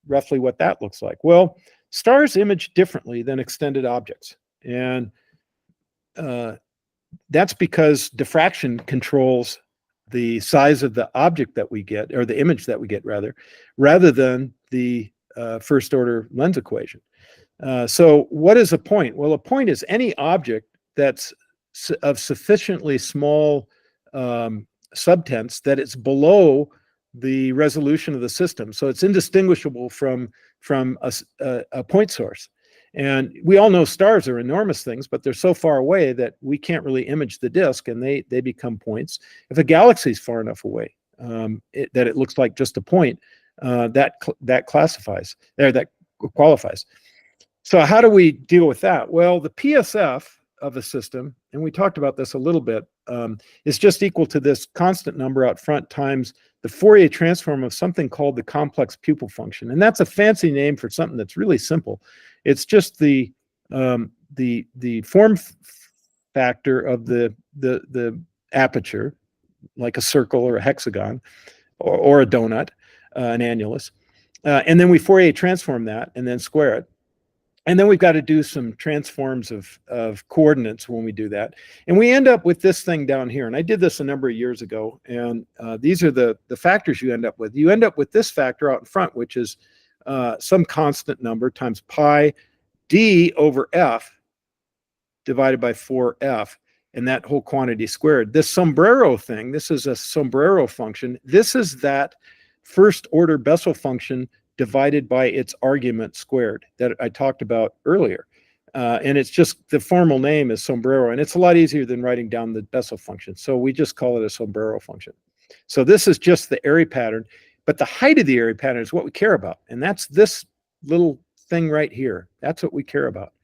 roughly what that looks like. Well, stars image differently than extended objects, and that's because diffraction controls the size of the object that we get, or the image that we get rather than the first order lens equation. So what is a point? Well, a point is any object that's of sufficiently small subtense that it's below the resolution of the system. So it's indistinguishable from a point source. And we all know stars are enormous things, but they're so far away that we can't really image the disk, and they become points. If a galaxy is far enough away that it looks like just a point, that classifies, or that qualifies. So how do we deal with that? Well, the PSF of a system, and we talked about this a little bit, is just equal to this constant number out front times the Fourier transform of something called the complex pupil function. And that's a fancy name for something that's really simple. It's just the form factor of the aperture, like a circle or a hexagon or a donut, an annulus. And then we Fourier transform that and then square it. And then we've got to do some transforms of coordinates when we do that. And we end up with this thing down here. And I did this a number of years ago. And these are the factors you end up with. You end up with this factor out in front, which is some constant number times pi d over f divided by 4f. And that whole quantity squared. This sombrero thing, this is a sombrero function. This is that first order Bessel function divided by its argument squared that I talked about earlier. And it's just, the formal name is sombrero, and it's a lot easier than writing down the Bessel function. So we just call it a sombrero function. So this is just the Airy pattern, but the height of the Airy pattern is what we care about. And that's this little thing right here. That's what we care about.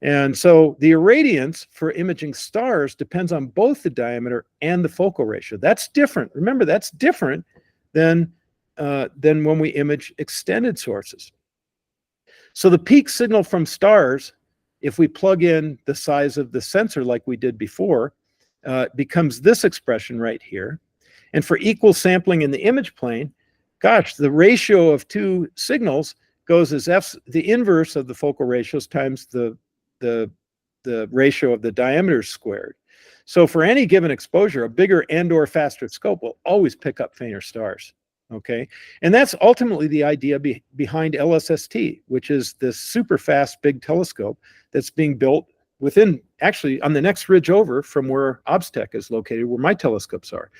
And so the irradiance for imaging stars depends on both the diameter and the focal ratio. That's different. Remember, that's different than when we image extended sources. So the peak signal from stars, if we plug in the size of the sensor like we did before, becomes this expression right here. And for equal sampling in the image plane, gosh, the ratio of two signals goes as the inverse of the focal ratios times the ratio of the diameters squared. So for any given exposure, a bigger and or faster scope will always pick up fainter stars. Okay, and that's ultimately the idea behind LSST, which is this super fast big telescope that's being built within, actually on the next ridge over from where Obstech is located, where my telescopes are.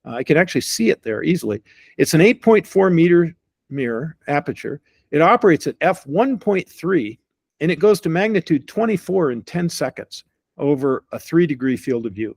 I can actually see it there easily. It's an 8.4 meter mirror aperture. It operates at f1.3, and it goes to magnitude 24 in 10 seconds over a 3-degree field of view.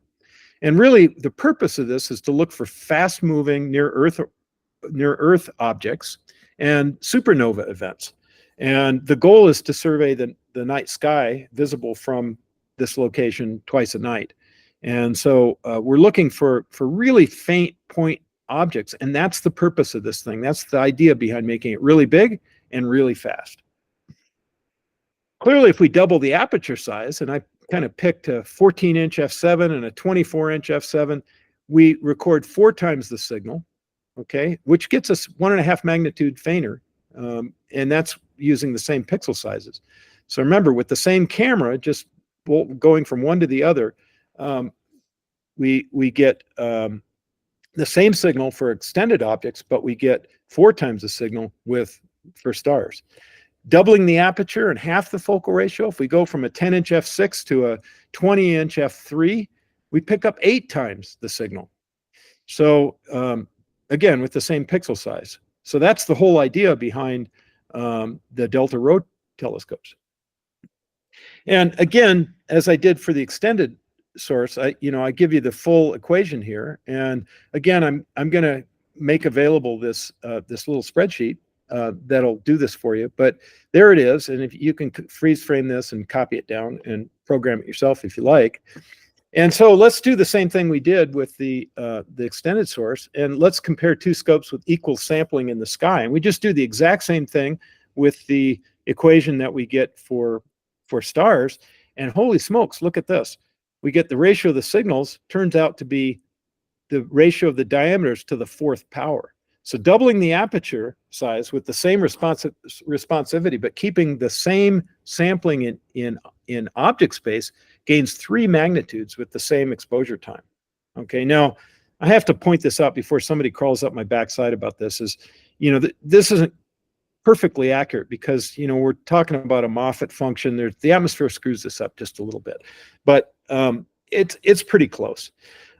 And really, the purpose of this is to look for fast-moving near Earth objects and supernova events. And the goal is to survey the night sky visible from this location twice a night. And so we're looking for really faint point objects. And that's the purpose of this thing. That's the idea behind making it really big and really fast. Clearly, if we double the aperture size, and I kind of picked a 14-inch f7 and a 24-inch f7, we record 4 times the signal. Okay, which gets us 1.5 magnitude fainter, and that's using the same pixel sizes. So remember, with the same camera, just going from one to the other, we get the same signal for extended objects, but we get 4 times the signal for stars. Doubling the aperture and half the focal ratio, if we go from a 10-inch f6 to a 20-inch f3, we pick up 8 times the signal. So again, with the same pixel size. So that's the whole idea behind the Delta Rho telescopes. And again, as I did for the extended source, I give you the full equation here. And again, I'm going to make available this little spreadsheet that'll do this for you. But there it is. And if you can freeze frame this and copy it down and program it yourself if you like. And so let's do the same thing we did with the extended source, and let's compare 2 scopes with equal sampling in the sky. And we just do the exact same thing with the equation that we get for stars. And holy smokes, look at this. We get the ratio of the signals turns out to be the ratio of the diameters to the 4th power. So doubling the aperture size with the same responsivity, but keeping the same sampling in object space gains 3 magnitudes with the same exposure time. Okay, now I have to point this out before somebody crawls up my backside about this. This isn't perfectly accurate because, we're talking about a Moffat function. The atmosphere screws this up just a little bit, but it's pretty close.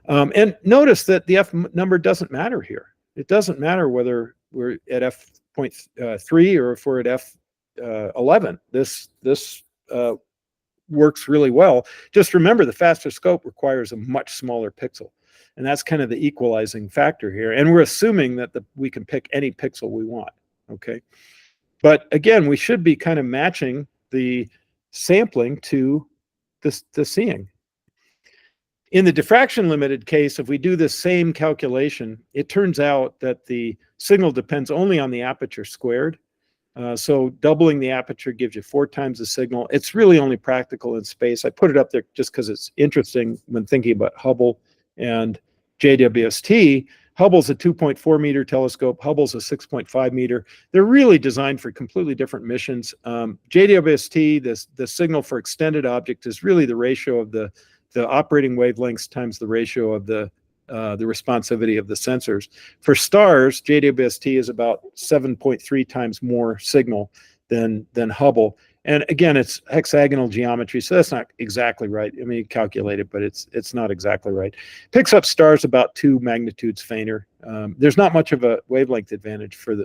And notice that the F number doesn't matter here. It doesn't matter whether we're at f.3 or if we're at f11. This works really well. Just remember, the faster scope requires a much smaller pixel. And that's kind of the equalizing factor here. And we're assuming that we can pick any pixel we want, okay? But again, we should be kind of matching the sampling to the seeing. In the diffraction limited case, if we do the same calculation, it turns out that the signal depends only on the aperture squared. So doubling the aperture gives you 4 times the signal. It's really only practical in space. I put it up there just because it's interesting when thinking about Hubble and JWST. Hubble's a 2.4 meter telescope. Hubble's a 6.5 meter. They're really designed for completely different missions. JWST, the signal for extended object, is really the ratio of the operating wavelengths times the ratio of the responsivity of the sensors. For stars, JWST is about 7.3 times more signal than Hubble. And again, it's hexagonal geometry, so that's not exactly right. I mean, you calculate it, but it's not exactly right. Picks up stars about 2 magnitudes fainter. There's not much of a wavelength advantage for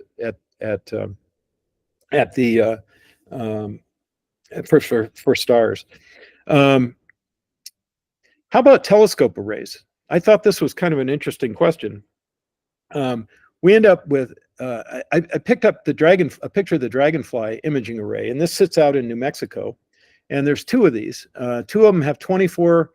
stars. How about telescope arrays? I thought this was kind of an interesting question. We end up with, I picked up a picture of the Dragonfly imaging array, and this sits out in New Mexico. And there's 2 of these. 2 of them have 24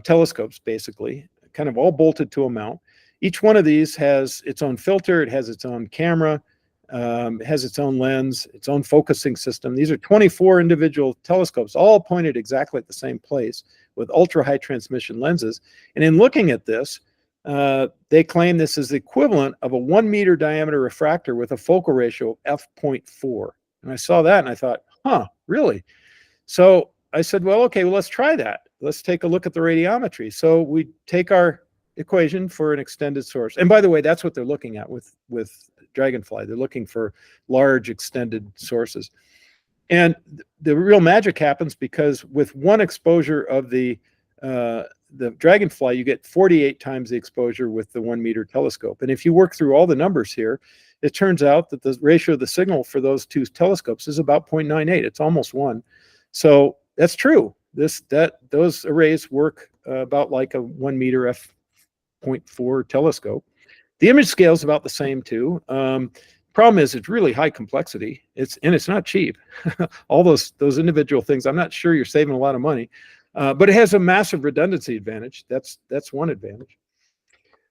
telescopes, basically, kind of all bolted to a mount. Each one of these has its own filter. It has its own camera. It has its own lens, its own focusing system. These are 24 individual telescopes, all pointed exactly at the same place with ultra-high transmission lenses. And in looking at this, they claim this is the equivalent of a 1 meter diameter refractor with a focal ratio of f.4. And I saw that and I thought, really? So I said, well, okay, well, let's try that. Let's take a look at the radiometry. So we take our equation for an extended source. And by the way, that's what they're looking at with Dragonfly. They're looking for large extended sources. And the real magic happens because with one exposure of the Dragonfly, you get 48 times the exposure with the 1 meter telescope. And if you work through all the numbers here, it turns out that the ratio of the signal for those 2 telescopes is about 0.98. It's almost 1. So that's true. Those arrays work about like a 1 meter f.4 telescope. The image scale is about the same too. Problem is, it's really high complexity. It's not cheap. All those individual things. I'm not sure you're saving a lot of money, but it has a massive redundancy advantage. That's one advantage.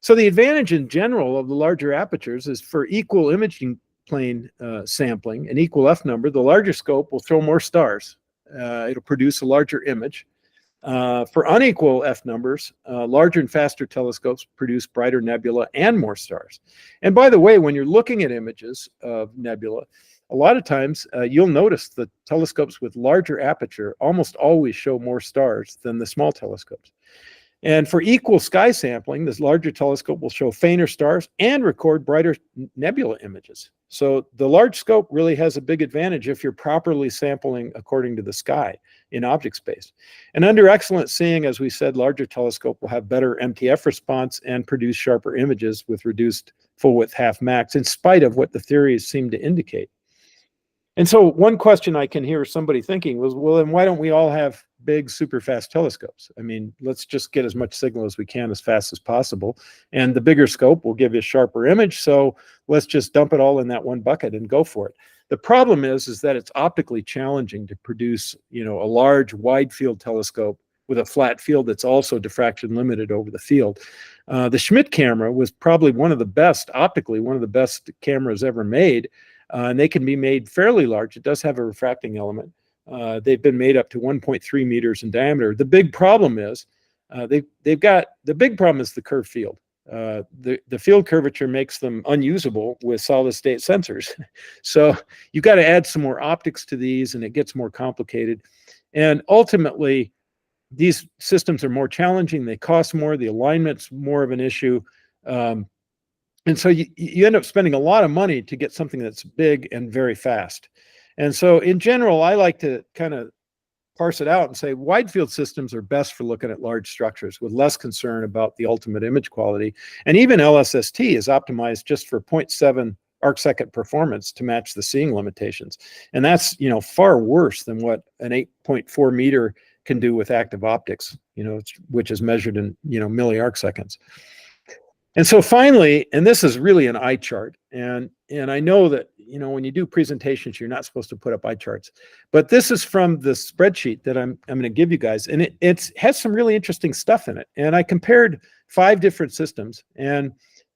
So the advantage in general of the larger apertures is for equal imaging plane sampling, an equal f number. The larger scope will throw more stars. It'll produce a larger image. For unequal f numbers, larger and faster telescopes produce brighter nebula and more stars. And by the way, when you're looking at images of nebula, a lot of times you'll notice the telescopes with larger aperture almost always show more stars than the small telescopes. And for equal sky sampling, this larger telescope will show fainter stars and record brighter nebula images. So the large scope really has a big advantage if you're properly sampling according to the sky in object space. And under excellent seeing, as we said, larger telescope will have better MTF response and produce sharper images with reduced full width half max, in spite of what the theories seem to indicate. And so one question I can hear somebody thinking was, well, then why don't we all have big, super fast telescopes? I mean, let's just get as much signal as we can as fast as possible. And the bigger scope will give you a sharper image. So let's just dump it all in that one bucket and go for it. The problem is that it's optically challenging to produce, a large wide field telescope with a flat field that's also diffraction limited over the field. The Schmidt camera was probably optically one of the best cameras ever made. And they can be made fairly large. It does have a refracting element. They've been made up to 1.3 meters in diameter. The big problem is the big problem is the curved field. The field curvature makes them unusable with solid state sensors. So you've got to add some more optics to these, and it gets more complicated. And ultimately, these systems are more challenging. They cost more. The alignment's more of an issue. And so you end up spending a lot of money to get something that's big and very fast. And so in general, I like to kind of parse it out and say wide field systems are best for looking at large structures with less concern about the ultimate image quality. And even LSST is optimized just for 0.7 arcsecond performance to match the seeing limitations. And that's, you know, far worse than what an 8.4 meter can do with active optics, you know, which is measured in, you know, milliarcseconds. And so finally, and this is really an eye chart, and I know that, you know, when you do presentations, you're not supposed to put up eye charts, but this is from the spreadsheet that I'm going to give you guys, and it has some really interesting stuff in it. And I compared 5 different systems, and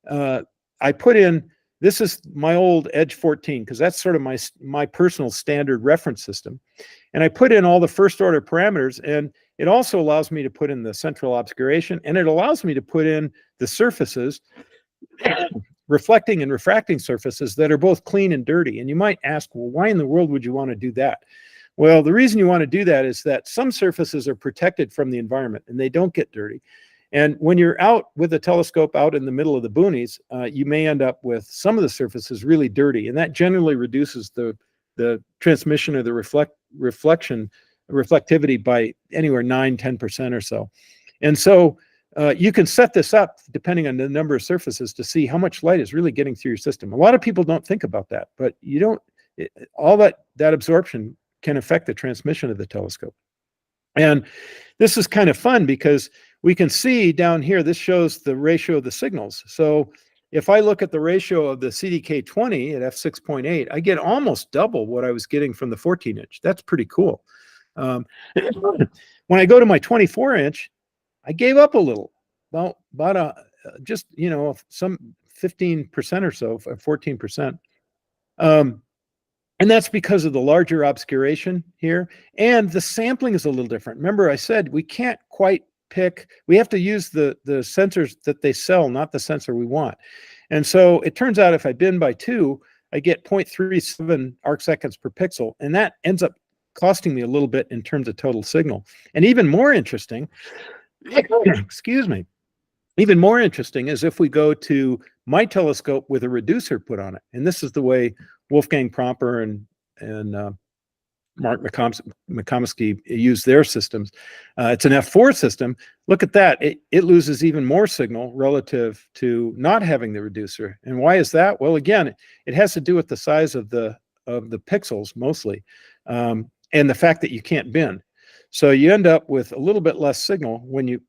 I put in, this is my old Edge 14 because that's sort of my personal standard reference system, and I put in all the first order parameters, and it also allows me to put in the central obscuration, and it allows me to put in the surfaces, reflecting and refracting surfaces that are both clean and dirty. And you might ask, well, why in the world would you want to do that? Well, the reason you want to do that is that some surfaces are protected from the environment and they don't get dirty. And when you're out with a telescope out in the middle of the boonies, you may end up with some of the surfaces really dirty, and that generally reduces the transmission or the reflectivity by anywhere 9–10% or so. And so you can set this up depending on the number of surfaces to see how much light is really getting through your system. A lot of people don't think about that, but you don't, all that absorption can affect the transmission of the telescope. And this is kind of fun because we can see down here, this shows the ratio of the signals. So if I look at the ratio of the CDK20 at f6.8, I get almost double what I was getting from the 14-inch. That's pretty cool. When I go to my 24-inch, I gave up a little, about just, you know, some 15% or so, 14%. And that's because of the larger obscuration here. And the sampling is a little different. Remember, I said we can't quite pick, we have to use the sensors that they sell, not the sensor we want. And so it turns out if I bin by 2, I get 0.37 arcseconds per pixel. And that ends up costing me a little bit in terms of total signal. And even more interesting, excuse me, even more interesting is if we go to my telescope with a reducer put on it. And this is the way Wolfgang Promper and Mark McComiskey use their systems. It's an F4 system. Look at that. It loses even more signal relative to not having the reducer. And why is that? Well, again, it has to do with the size of the pixels mostly, and the fact that you can't bin. So you end up with a little bit less signal when you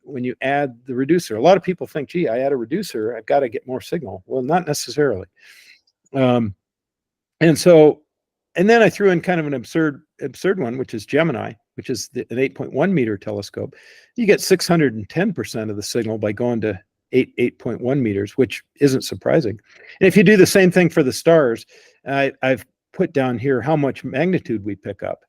add the reducer. A lot of people think, gee, I add a reducer, I've got to get more signal. Well, not necessarily. And then I threw in kind of an absurd one, which is Gemini, which is an 8.1 meter telescope. You get 610% of the signal by going to 8.1 meters, which isn't surprising. And if you do the same thing for the stars, I've put down here how much magnitude we pick up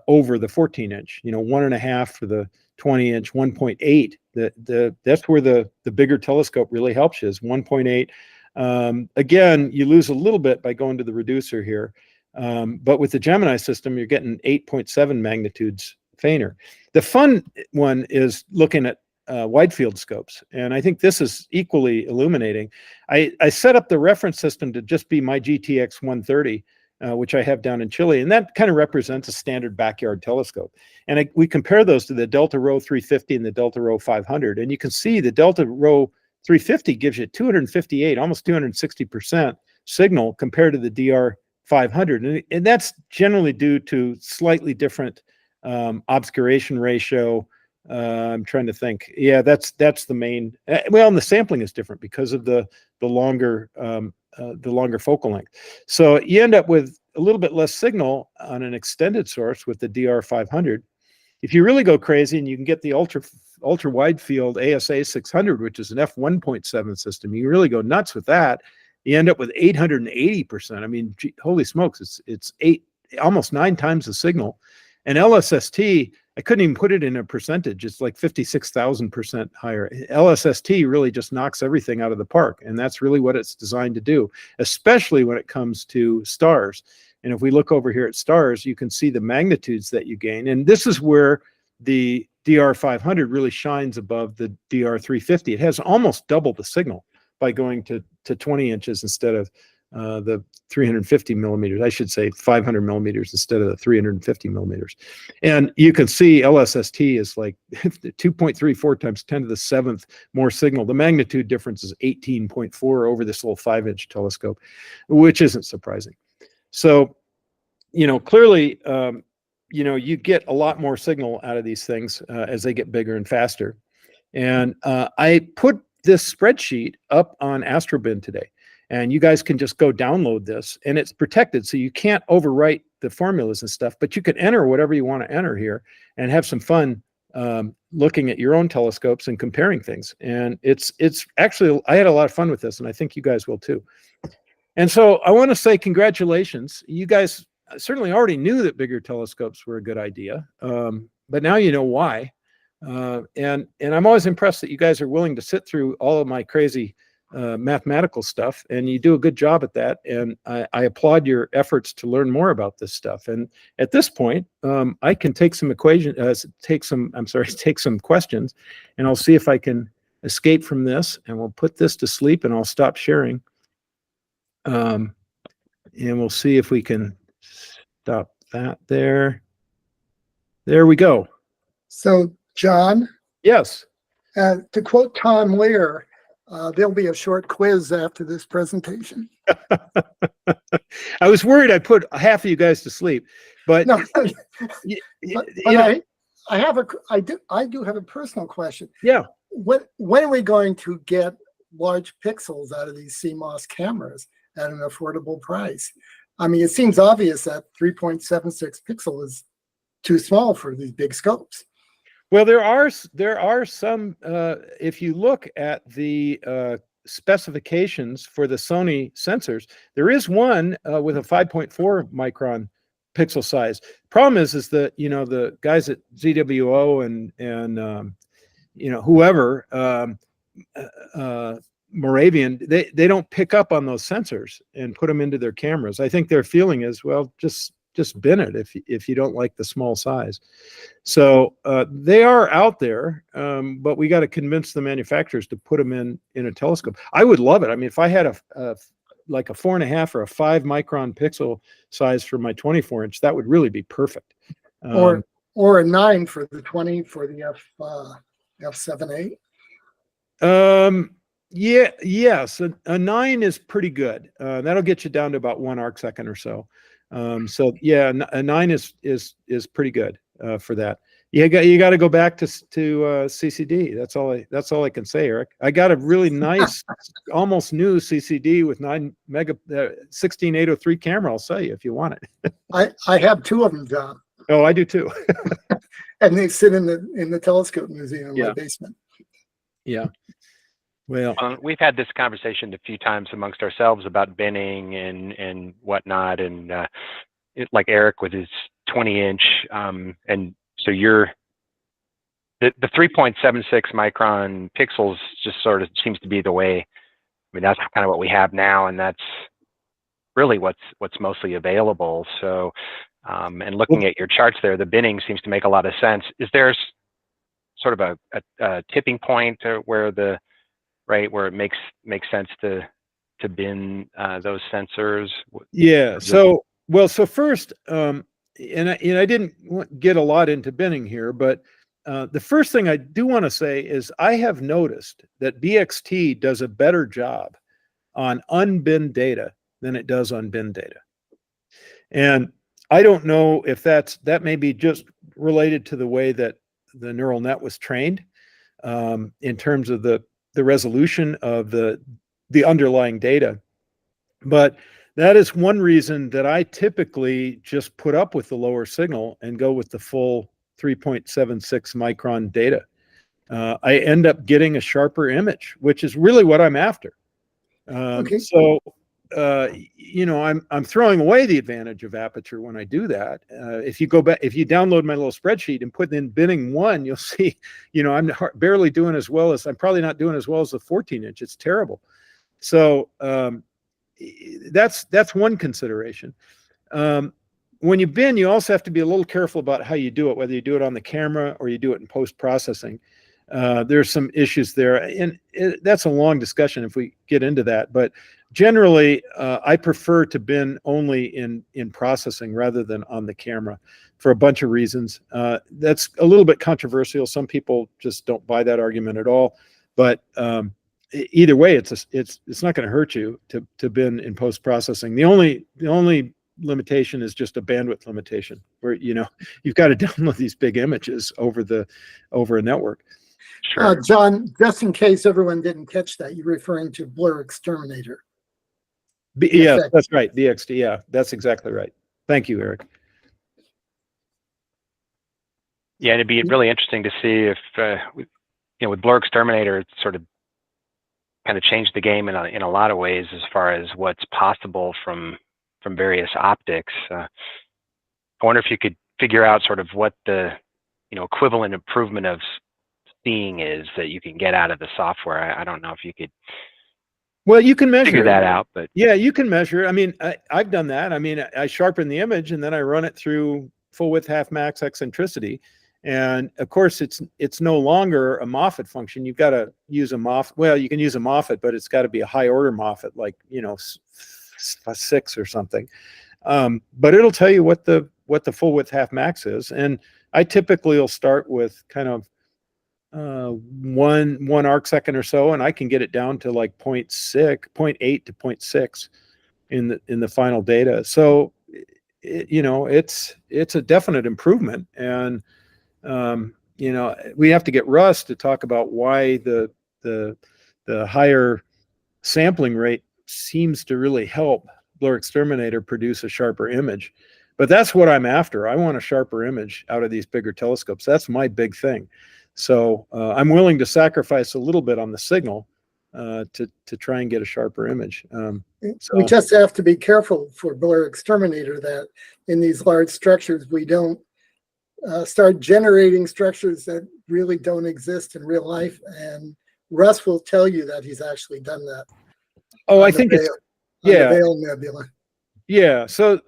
over the 14-inch. You know, 1.5 for the 20-inch, 1.8. That's where the bigger telescope really helps you, is 1.8. Again, you lose a little bit by going to the reducer here. But with the Gemini system, you're getting 8.7 magnitudes fainter. The fun one is looking at wide field scopes, and I think this is equally illuminating. I set up the reference system to just be my GTX 130, which I have down in Chile, and that kind of represents a standard backyard telescope. And we compare those to the Delta Rho 350 and the Delta Rho 500, and you can see the Delta Rho 350 gives you 258, almost 260% signal compared to the DR 500, and that's generally due to slightly different obscuration ratio. I'm trying to think. Yeah, that's the main. Well, and the sampling is different because of the longer focal length. So you end up with a little bit less signal on an extended source with the DR 500. If you really go crazy and you can get the ultra wide field ASA 600, which is an f1.7 system, you really go nuts with that. You end up with 880%. I mean, holy smokes, it's almost 9 times the signal. And LSST, I couldn't even put it in a percentage. It's like 56,000% higher. LSST really just knocks everything out of the park, and that's really what it's designed to do, especially when it comes to stars. And if we look over here at stars, you can see the magnitudes that you gain. And this is where the DR 500 really shines above the DR 350. It has almost double the signal by going to 20 inches instead of the 350 millimeters. I should say 500 millimeters instead of the 350 millimeters. And you can see LSST is like 2.34 times 10 to the 7th more signal. The magnitude difference is 18.4 over this little 5-inch telescope, which isn't surprising. So, clearly, you get a lot more signal out of these things as they get bigger and faster. And I put this spreadsheet up on AstroBin today. And you guys can just go download this, and it's protected, so you can't overwrite the formulas and stuff, but you can enter whatever you want to enter here and have some fun looking at your own telescopes and comparing things. And it's actually, I had a lot of fun with this, and I think you guys will too. And so I want to say congratulations. You guys certainly already knew that bigger telescopes were a good idea, but now you know why. And I'm always impressed that you guys are willing to sit through all of my crazy mathematical stuff, and you do a good job at that. And I applaud your efforts to learn more about this stuff. And at this point, I can take some take some questions, and I'll see if I can escape from this, and we'll put this to sleep, and I'll stop sharing. And we'll see if we can stop that there. There we go. So, John? Yes. To quote Tom Lear, there'll be a short quiz after this presentation. I was worried I put half of you guys to sleep, but no, but I do have a personal question. Yeah. When are we going to get large pixels out of these CMOS cameras at an affordable price? I mean, it seems obvious that 3.76 pixel is too small for these big scopes. Well, there are some, if you look at the specifications for the Sony sensors, there is one with a 5.4 micron pixel size. Problem is that, the guys at ZWO and whoever, Moravian, they don't pick up on those sensors and put them into their cameras. I think their feeling is, well, just bin it if you don't like the small size. So they are out there, but we got to convince the manufacturers to put them in a telescope. I would love it. I mean, if I had like a 4.5 or a 5 micron pixel size for my 24-inch, that would really be perfect. Or a 9 for the 20 for the f7.8. Yeah, yes, a 9 is pretty good. That'll get you down to about 1 arc second or so. So yeah, a 9 is pretty good for that. You got to go back to CCD. That's all I can say, Eric. I got a really nice, almost new CCD with 9 mega 16803 camera. I'll sell you if you want it. I have 2 of them, John. Oh, I do too. And they sit in the telescope museum in my basement. Yeah. Well, we've had this conversation a few times amongst ourselves about binning and whatnot, and like Eric with his 20-inch, and so the 3.76 micron pixels just sort of seems to be the way. I mean, that's kind of what we have now, and that's really what's mostly available. So, and looking at your charts there, the binning seems to make a lot of sense. Is there sort of a tipping point where it makes sense to bin those sensors? Yeah. So first, and I didn't get a lot into binning here, but the first thing I do want to say is I have noticed that BXT does a better job on unbinned data than it does on binned data. And I don't know if that may be just related to the way that the neural net was trained in terms of the resolution of the underlying data. But that is one reason that I typically just put up with the lower signal and go with the full 3.76 micron data. I end up getting a sharper image, which is really what I'm after. Okay. So, I'm throwing away the advantage of Aperture when I do that. If you download my little spreadsheet and put in binning 1, you'll see, I'm barely doing as well as, I'm probably not doing as well as the 14-inch. It's terrible. So that's one consideration. When you bin, you also have to be a little careful about how you do it, whether you do it on the camera or you do it in post-processing. There's some issues there, and that's a long discussion if we get into that. But generally, I prefer to bin only in processing rather than on the camera for a bunch of reasons. That's a little bit controversial. Some people just don't buy that argument at all. But either way, it's not going to hurt you to bin in post processing. The only limitation is just a bandwidth limitation, where you've got to download these big images over a network. Sure. John, just in case everyone didn't catch that, you're referring to Blur Exterminator. Yeah, that's right. BXD. Yeah, that's exactly right. Thank you, Eric. Yeah, and it'd be really interesting to see if, with Blur Exterminator, it sort of kind of changed the game in a lot of ways as far as what's possible from various optics. I wonder if you could figure out sort of what the equivalent improvement of seeing is that you can get out of the software. I don't know if you could. Well, you can measure figure that out, but yeah, you can measure. I mean, I've done that. I mean, I sharpen the image and then I run it through full width half max eccentricity, and of course, it's no longer a Moffat function. You've got to use a Moffat. Well, you can use a Moffat, but it's got to be a high order Moffat, like 6 or something. But it'll tell you what the full width half max is, and I typically will start with kind of one arc second or so, and I can get it down to like 0.8 to 0.6 in the final data. So it's a definite improvement, and we have to get Russ to talk about why the higher sampling rate seems to really help Blur Exterminator produce a sharper image. But that's what I'm after. I want a sharper image out of these bigger telescopes. That's my big thing. So I'm willing to sacrifice a little bit on the signal to try and get a sharper image. We just have to be careful for Blur Exterminator that in these large structures, we don't start generating structures that really don't exist in real life. And Russ will tell you that he's actually done that. Oh, I think it's, yeah. The Veil Nebula. Yeah. So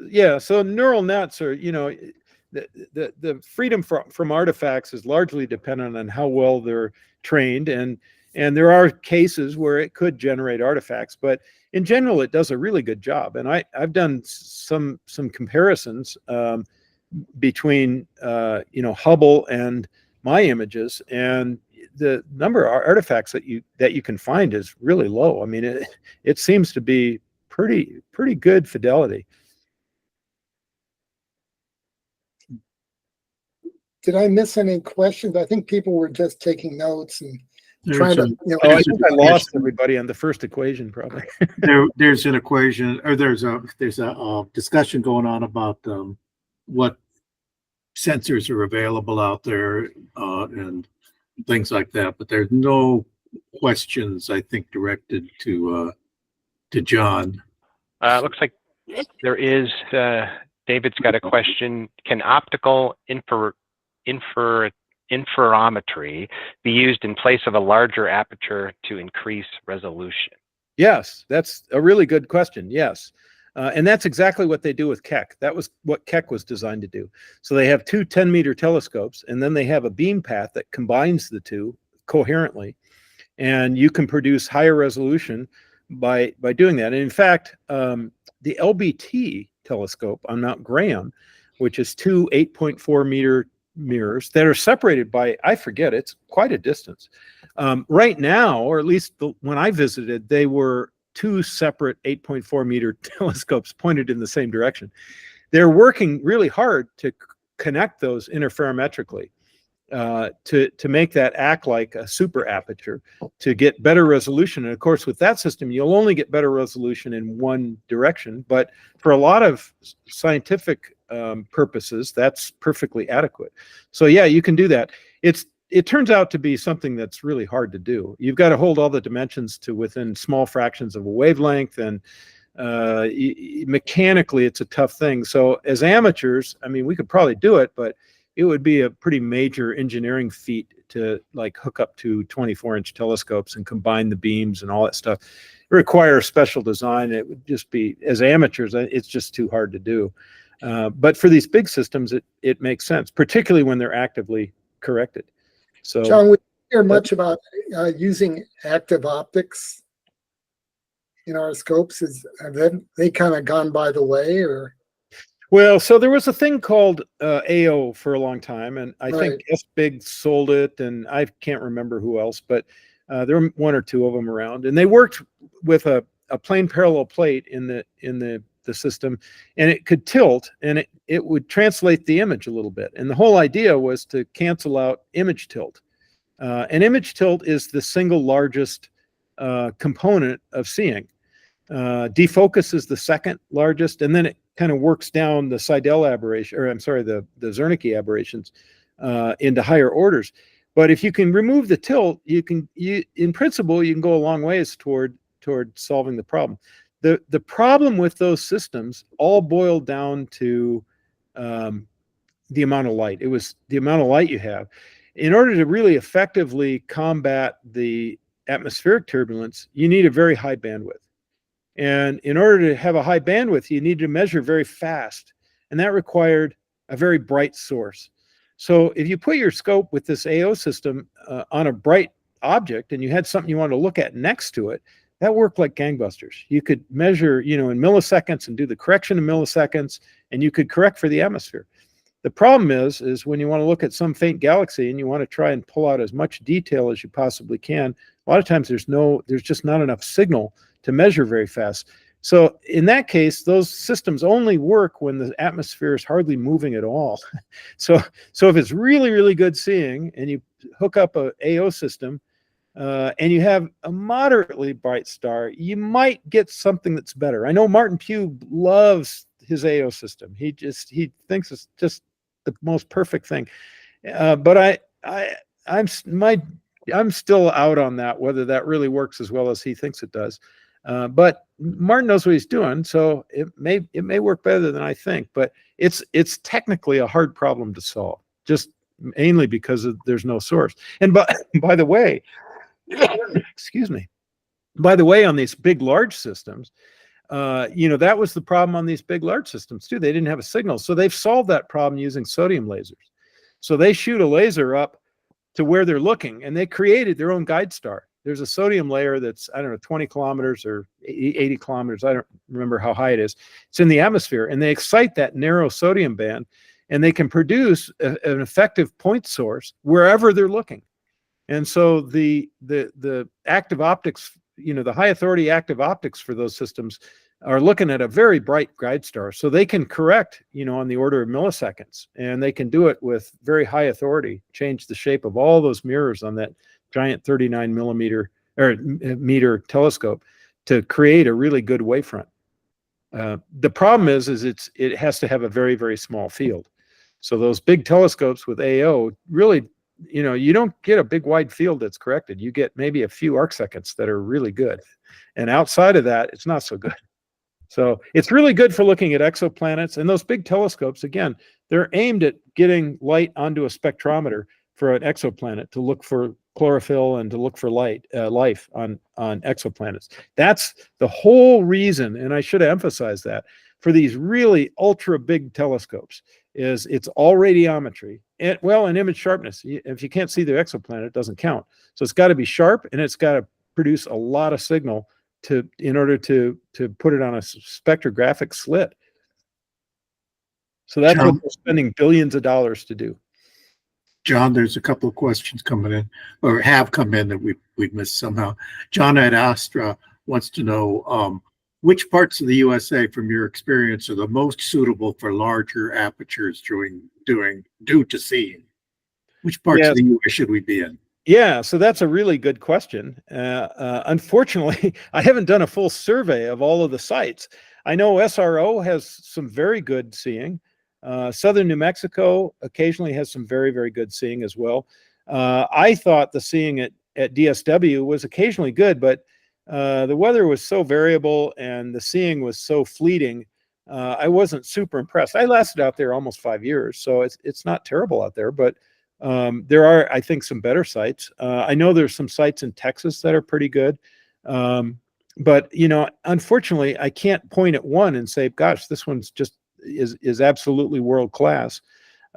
neural nets are, the freedom from artifacts is largely dependent on how well they're trained, and there are cases where it could generate artifacts, but in general it does a really good job. And I've done some comparisons between Hubble and my images, and the number of artifacts that you can find is really low. I mean, it seems to be pretty good fidelity. Did I miss any questions? I think people were just taking notes and trying to. I think I lost everybody on the first equation, probably. There's an equation, or there's a discussion going on about what sensors are available out there and things like that. But there's no questions, I think, directed to John. Looks like there is. David's got a question. Can optical interferometry be used in place of a larger aperture to increase resolution? Yes, that's a really good question. Yes. And that's exactly what they do with Keck. That was what Keck was designed to do. So they have two 10-meter telescopes, and then they have a beam path that combines the two coherently. And you can produce higher resolution by doing that. And in fact, the LBT telescope on Mount Graham, which is two 8.4-meter mirrors that are separated by, I forget, it's quite a distance. Right now, or at least when I visited, they were two separate 8.4-meter telescopes pointed in the same direction. They're working really hard to connect those interferometrically to make that act like a super aperture to get better resolution. And of course, with that system, you'll only get better resolution in one direction. But for a lot of scientific purposes, that's perfectly adequate. So yeah, you can do that. It turns out to be something that's really hard to do. You've got to hold all the dimensions to within small fractions of a wavelength, and mechanically it's a tough thing. So as amateurs, I mean, we could probably do it, but it would be a pretty major engineering feat to like hook up to 24-inch telescopes and combine the beams and all that stuff. It requires special design. It would just be, as amateurs, it's just too hard to do. But for these big systems, it makes sense, particularly when they're actively corrected. So, John, hear much about using active optics in our scopes. Have they kind of gone by the way, or? Well, so there was a thing called AO for a long time, and I think Right. SBIG sold it, and I can't remember who else, but there were one or two of them around, and they worked with a plane parallel plate in the system, and it could tilt, and it would translate the image a little bit. And the whole idea was to cancel out image tilt. And image tilt is the single largest component of seeing. Defocus is the second largest, and then it kind of works down the Seidel aberration, or I'm sorry, the Zernike aberrations into higher orders. But if you can remove the tilt, in principle, you can go a long ways toward solving the problem. The problem with those systems all boiled down to the amount of light. It was the amount of light you have. In order to really effectively combat the atmospheric turbulence, you need a very high bandwidth. And in order to have a high bandwidth, you need to measure very fast. And that required a very bright source. So if you put your scope with this AO system on a bright object and you had something you wanted to look at next to it, that worked like gangbusters. You could measure, in milliseconds and do the correction in milliseconds, and you could correct for the atmosphere. The problem is when you want to look at some faint galaxy and you want to try and pull out as much detail as you possibly can, a lot of times there's just not enough signal to measure very fast. So in that case, those systems only work when the atmosphere is hardly moving at all. So if it's really, really good seeing and you hook up a AO system and you have a moderately bright star, you might get something that's better. I know Martin Pugh loves his AO system. He thinks it's just the most perfect thing. But I'm still out on that, whether that really works as well as he thinks it does. But Martin knows what he's doing, so it may work better than I think. But it's technically a hard problem to solve, just mainly because there's no source. And by the way, excuse me. By the way, on these big large systems, that was the problem on these big large systems too. They didn't have a signal, so they've solved that problem using sodium lasers. So they shoot a laser up to where they're looking, and they created their own guide star. There's a sodium layer that's, 20 kilometers or 80 kilometers. I don't remember how high it is. It's in the atmosphere, and they excite that narrow sodium band, and they can produce an effective point source wherever they're looking. And so the active optics, the high authority active optics for those systems are looking at a very bright guide star. So they can correct, on the order of milliseconds, and they can do it with very high authority, change the shape of all those mirrors on that giant 39 millimeter or meter telescope to create a really good wavefront. The problem is it has to have a very, very small field. So those big telescopes with AO really, you don't get a big wide field that's corrected. You get maybe a few arc seconds that are really good. And outside of that, it's not so good. So it's really good for looking at exoplanets. And those big telescopes, again, they're aimed at getting light onto a spectrometer for an exoplanet to look for chlorophyll and to look for life on exoplanets. That's the whole reason, and I should emphasize that, for these really ultra big telescopes is it's all radiometry and image sharpness. If you can't see the exoplanet, it doesn't count. So it's got to be sharp, and it's got to produce a lot of signal in order to put it on a spectrographic slit. So that's what we're spending billions of dollars to do. John, there's a couple of questions coming in, or have come in, that we've missed somehow. John at Astra wants to know which parts of the USA, from your experience, are the most suitable for larger apertures due to seeing? Which parts of the US should we be in? Yeah, so that's a really good question. Unfortunately, I haven't done a full survey of all of the sites. I know SRO has some very good seeing. Southern New Mexico occasionally has some very, very good seeing as well. I thought the seeing at DSW was occasionally good, but the weather was so variable and the seeing was so fleeting. I wasn't super impressed. I lasted out there almost 5 years, so it's not terrible out there, but there are, I think, some better sites. I know there's some sites in Texas that are pretty good. But, unfortunately, I can't point at one and say, gosh, this one's just is absolutely world class.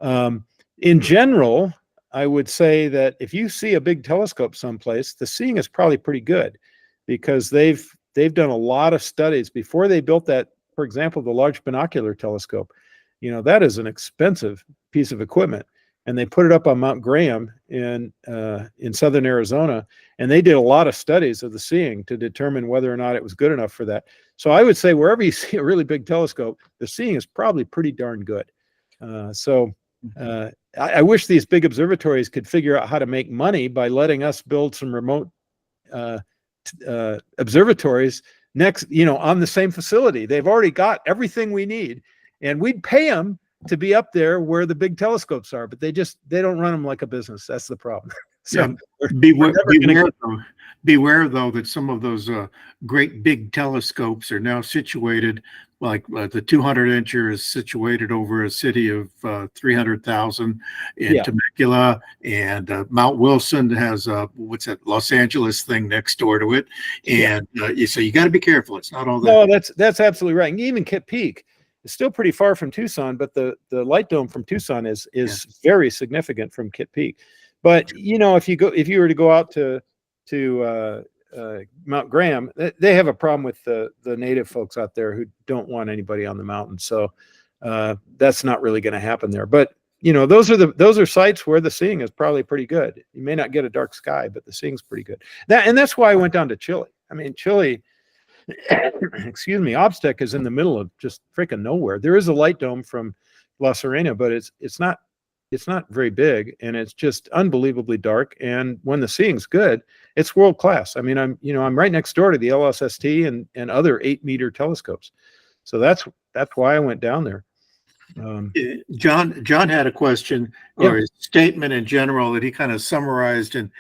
In general, I would say that if you see a big telescope someplace, the seeing is probably pretty good, because they've done a lot of studies before they built that. For example, the Large Binocular Telescope, that is an expensive piece of equipment, and they put it up on Mount Graham in southern Arizona, and they did a lot of studies of the seeing to determine whether or not it was good enough for that. So I would say wherever you see a really big telescope, the seeing is probably pretty darn good. I wish these big observatories could figure out how to make money by letting us build some remote observatories next, on the same facility. They've already got everything we need, and we'd pay them to be up there where the big telescopes are, but they don't run them like a business. That's the problem. So beware though that some of those great big telescopes are now situated, like the 200-incher is situated over a city of 300,000 in Temecula, and Mount Wilson has what's that, Los Angeles thing next door to it, and so you got to be careful. It's not all that. No, that's absolutely right. And even Kit Peak is still pretty far from Tucson, but the light dome from Tucson is very significant from Kit Peak. But if you were to go out to Mount Graham, they have a problem with the native folks out there who don't want anybody on the mountain. So that's not really going to happen there. But those are sites where the seeing is probably pretty good. You may not get a dark sky, but the seeing's pretty good. That's why I went down to Chile. I mean, Chile, excuse me, Obstech is in the middle of just freaking nowhere. There is a light dome from La Serena, but it's not very big, and it's just unbelievably dark. And when the seeing's good, it's world class. I mean, I'm right next door to the LSST and other 8-meter telescopes. So that's why I went down there. John had a question or a statement in general that he kind of summarized, and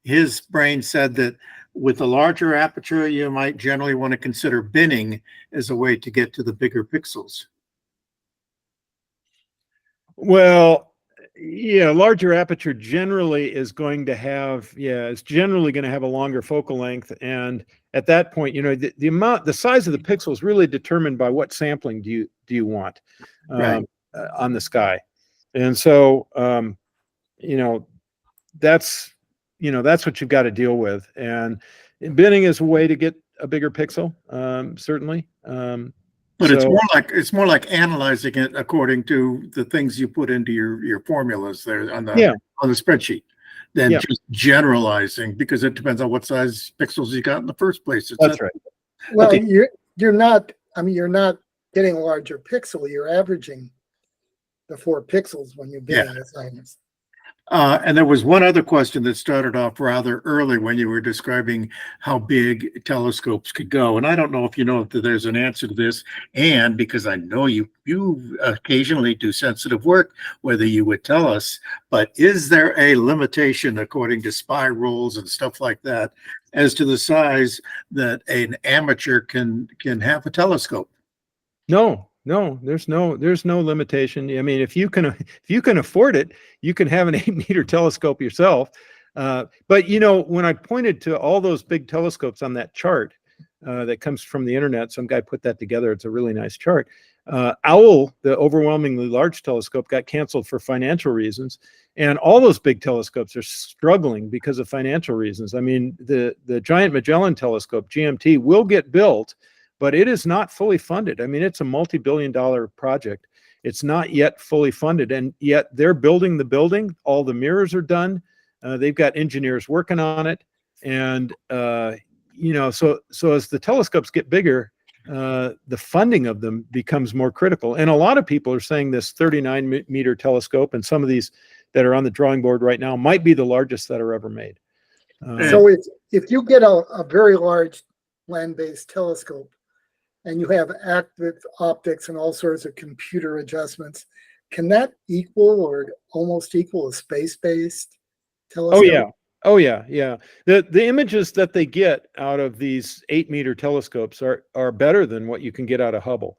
his brain said that with a larger aperture, you might generally want to consider binning as a way to get to the bigger pixels. Well, larger aperture generally is going to have, it's generally going to have a longer focal length. And at that point, the size of the pixel is really determined by what sampling do you want on the sky. And so, that's what you've got to deal with. And binning is a way to get a bigger pixel, certainly. But it's more like analyzing it according to the things you put into your formulas there on the spreadsheet than just generalizing, because it depends on what size pixels you got in the first place. That's right. Well, you're not getting a larger pixel. You're averaging the 4 pixels when you're being assignments. And there was one other question that started off rather early when you were describing how big telescopes could go. And I don't know if there's an answer to this, and because I know you occasionally do sensitive work, whether you would tell us, but is there a limitation according to SPI rules and stuff like that as to the size that an amateur can have a telescope? No, there's no limitation. I mean, if you can afford it, you can have an 8-meter telescope yourself. But when I pointed to all those big telescopes on that chart that comes from the internet, some guy put that together. It's a really nice chart. OWL, the overwhelmingly large telescope, got canceled for financial reasons, and all those big telescopes are struggling because of financial reasons. I mean, the Giant Magellan Telescope, GMT, will get built, but it is not fully funded. I mean, it's a multi-billion-dollar project. It's not yet fully funded, and yet they're building the building. All the mirrors are done. They've got engineers working on it, and so as the telescopes get bigger, the funding of them becomes more critical. And a lot of people are saying this 39-meter telescope and some of these that are on the drawing board right now might be the largest that are ever made. So if you get a very large land-based telescope, and you have active optics and all sorts of computer adjustments, can that equal or almost equal a space-based telescope? Oh yeah. The images that they get out of these 8-meter telescopes are better than what you can get out of Hubble.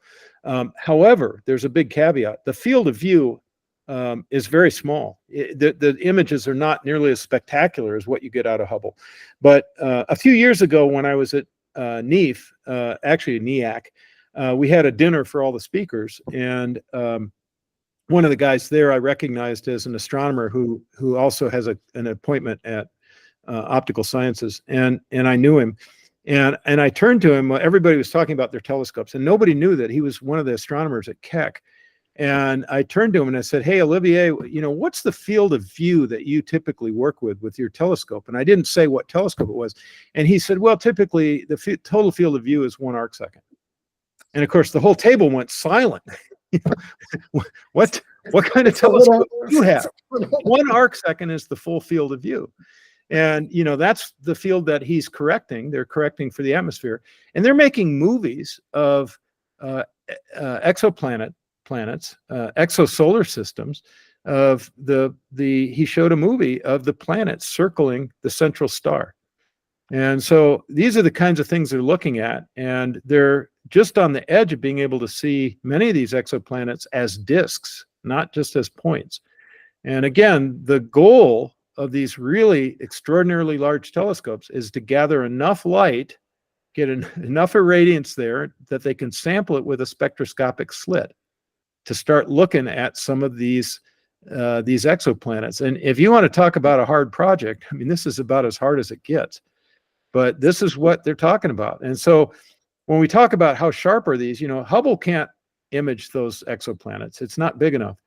However, there's a big caveat. The field of view is very small. The images are not nearly as spectacular as what you get out of Hubble. But a few years ago, when I was at NEAF, actually NEAC, we had a dinner for all the speakers, and one of the guys there I recognized as an astronomer who also has an appointment at Optical Sciences, and I knew him, and I turned to him. Everybody was talking about their telescopes, and nobody knew that he was one of the astronomers at Keck. And I turned to him and I said, "Hey, Olivier, you know, what's the field of view that you typically work with your telescope?" And I didn't say what telescope it was. And he said, "Well, typically the total field of view is 1 arcsecond." And of course, the whole table went silent. What kind of telescope do you have? 1 arcsecond is the full field of view. And, you know, that's the field that he's correcting. They're correcting for the atmosphere. And they're making movies of exoplanets, exosolar systems of he showed a movie of the planets circling the central star. And so these are the kinds of things they're looking at, and they're just on the edge of being able to see many of these exoplanets as disks, not just as points. And again, the goal of these really extraordinarily large telescopes is to gather enough light, get enough irradiance there that they can sample it with a spectroscopic slit to start looking at some of these exoplanets. And if you want to talk about a hard project, I mean, this is about as hard as it gets, but this is what they're talking about. And so when we talk about how sharp are these, you know, Hubble can't image those exoplanets. It's not big enough.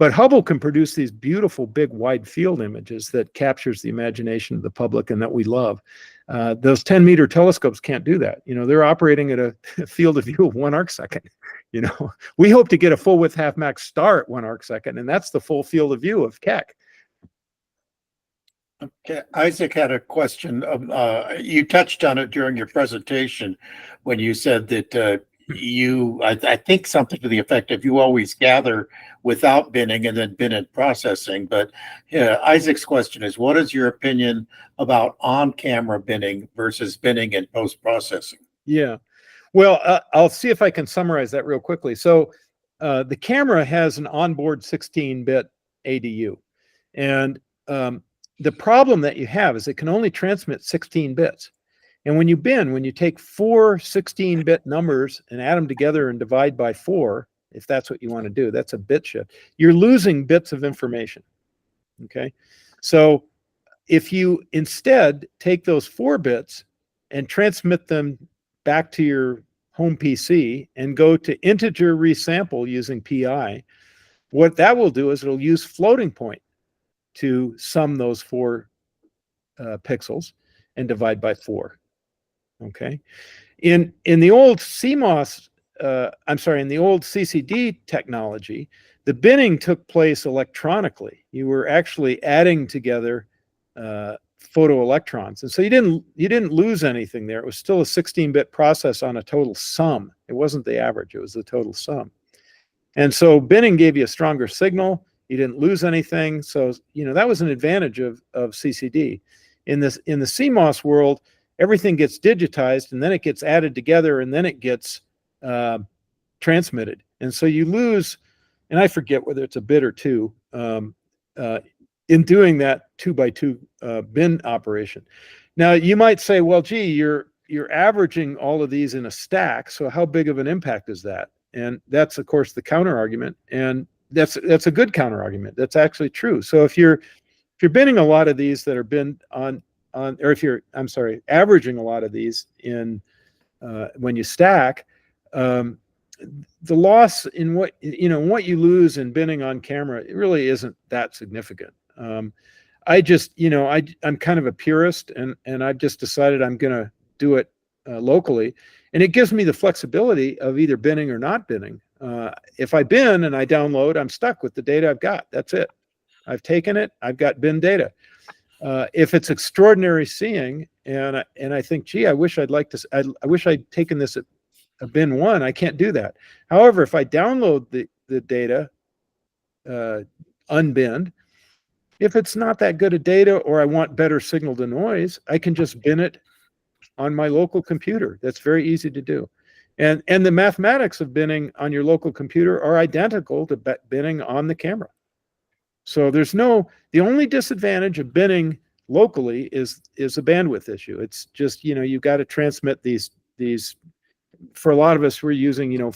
But Hubble can produce these beautiful, big, wide field images that captures the imagination of the public and that we love. Those 10-meter telescopes can't do that. You know, they're operating at a field of view of 1 arcsecond. You know, we hope to get a full width half max star at 1 arcsecond, and that's the full field of view of Keck. Okay, Isaac had a question. You touched on it during your presentation when you said that I think something to the effect of you always gather without binning and then bin and processing. But Isaac's question is, what is your opinion about on-camera binning versus binning and post-processing? Yeah, well, I'll see if I can summarize that real quickly. So the camera has an onboard 16-bit ADU. And the problem that you have is it can only transmit 16 bits. And when you take 4 16-bit numbers and add them together and divide by 4, if that's what you want to do, that's a bit shift, you're losing bits of information. Okay, so if you instead take those 4 bits and transmit them back to your home PC and go to integer resample using PI, what that will do is it'll use floating point to sum those 4 pixels and divide by 4. Okay, in the old CMOS, in the old CCD technology, the binning took place electronically. You were actually adding together photoelectrons, and so you didn't lose anything there. It was still a 16-bit process on a total sum. It wasn't the average; it was the total sum. And so binning gave you a stronger signal. You didn't lose anything. So, you know, that was an advantage of CCD. In the CMOS world, everything gets digitized and then it gets added together and then it gets transmitted. And so you lose, and I forget whether it's a bit or 2, in doing that 2x2 bin operation. Now you might say, well, gee, you're averaging all of these in a stack. So how big of an impact is that? And that's, of course, the counter argument. And that's a good counter argument. That's actually true. So if you're binning a lot of these that are binned on, or if you're, averaging a lot of these in when you stack, the loss in what you lose in binning on camera, it really isn't that significant. I just, I'm kind of a purist, and I've just decided I'm going to do it locally, and it gives me the flexibility of either binning or not binning. If I bin and I download, I'm stuck with the data I've got. That's it. I've taken it. I've got bin data. If it's extraordinary seeing, and I think, gee, I wish I'd taken this at a bin 1. I can't do that. However, if I download the data unbinned, if it's not that good a data, or I want better signal to noise, I can just bin it on my local computer. That's very easy to do. And the mathematics of binning on your local computer are identical to binning on the camera. So the only disadvantage of binning locally is a bandwidth issue. It's just, you've got to transmit these, for a lot of us, we're using,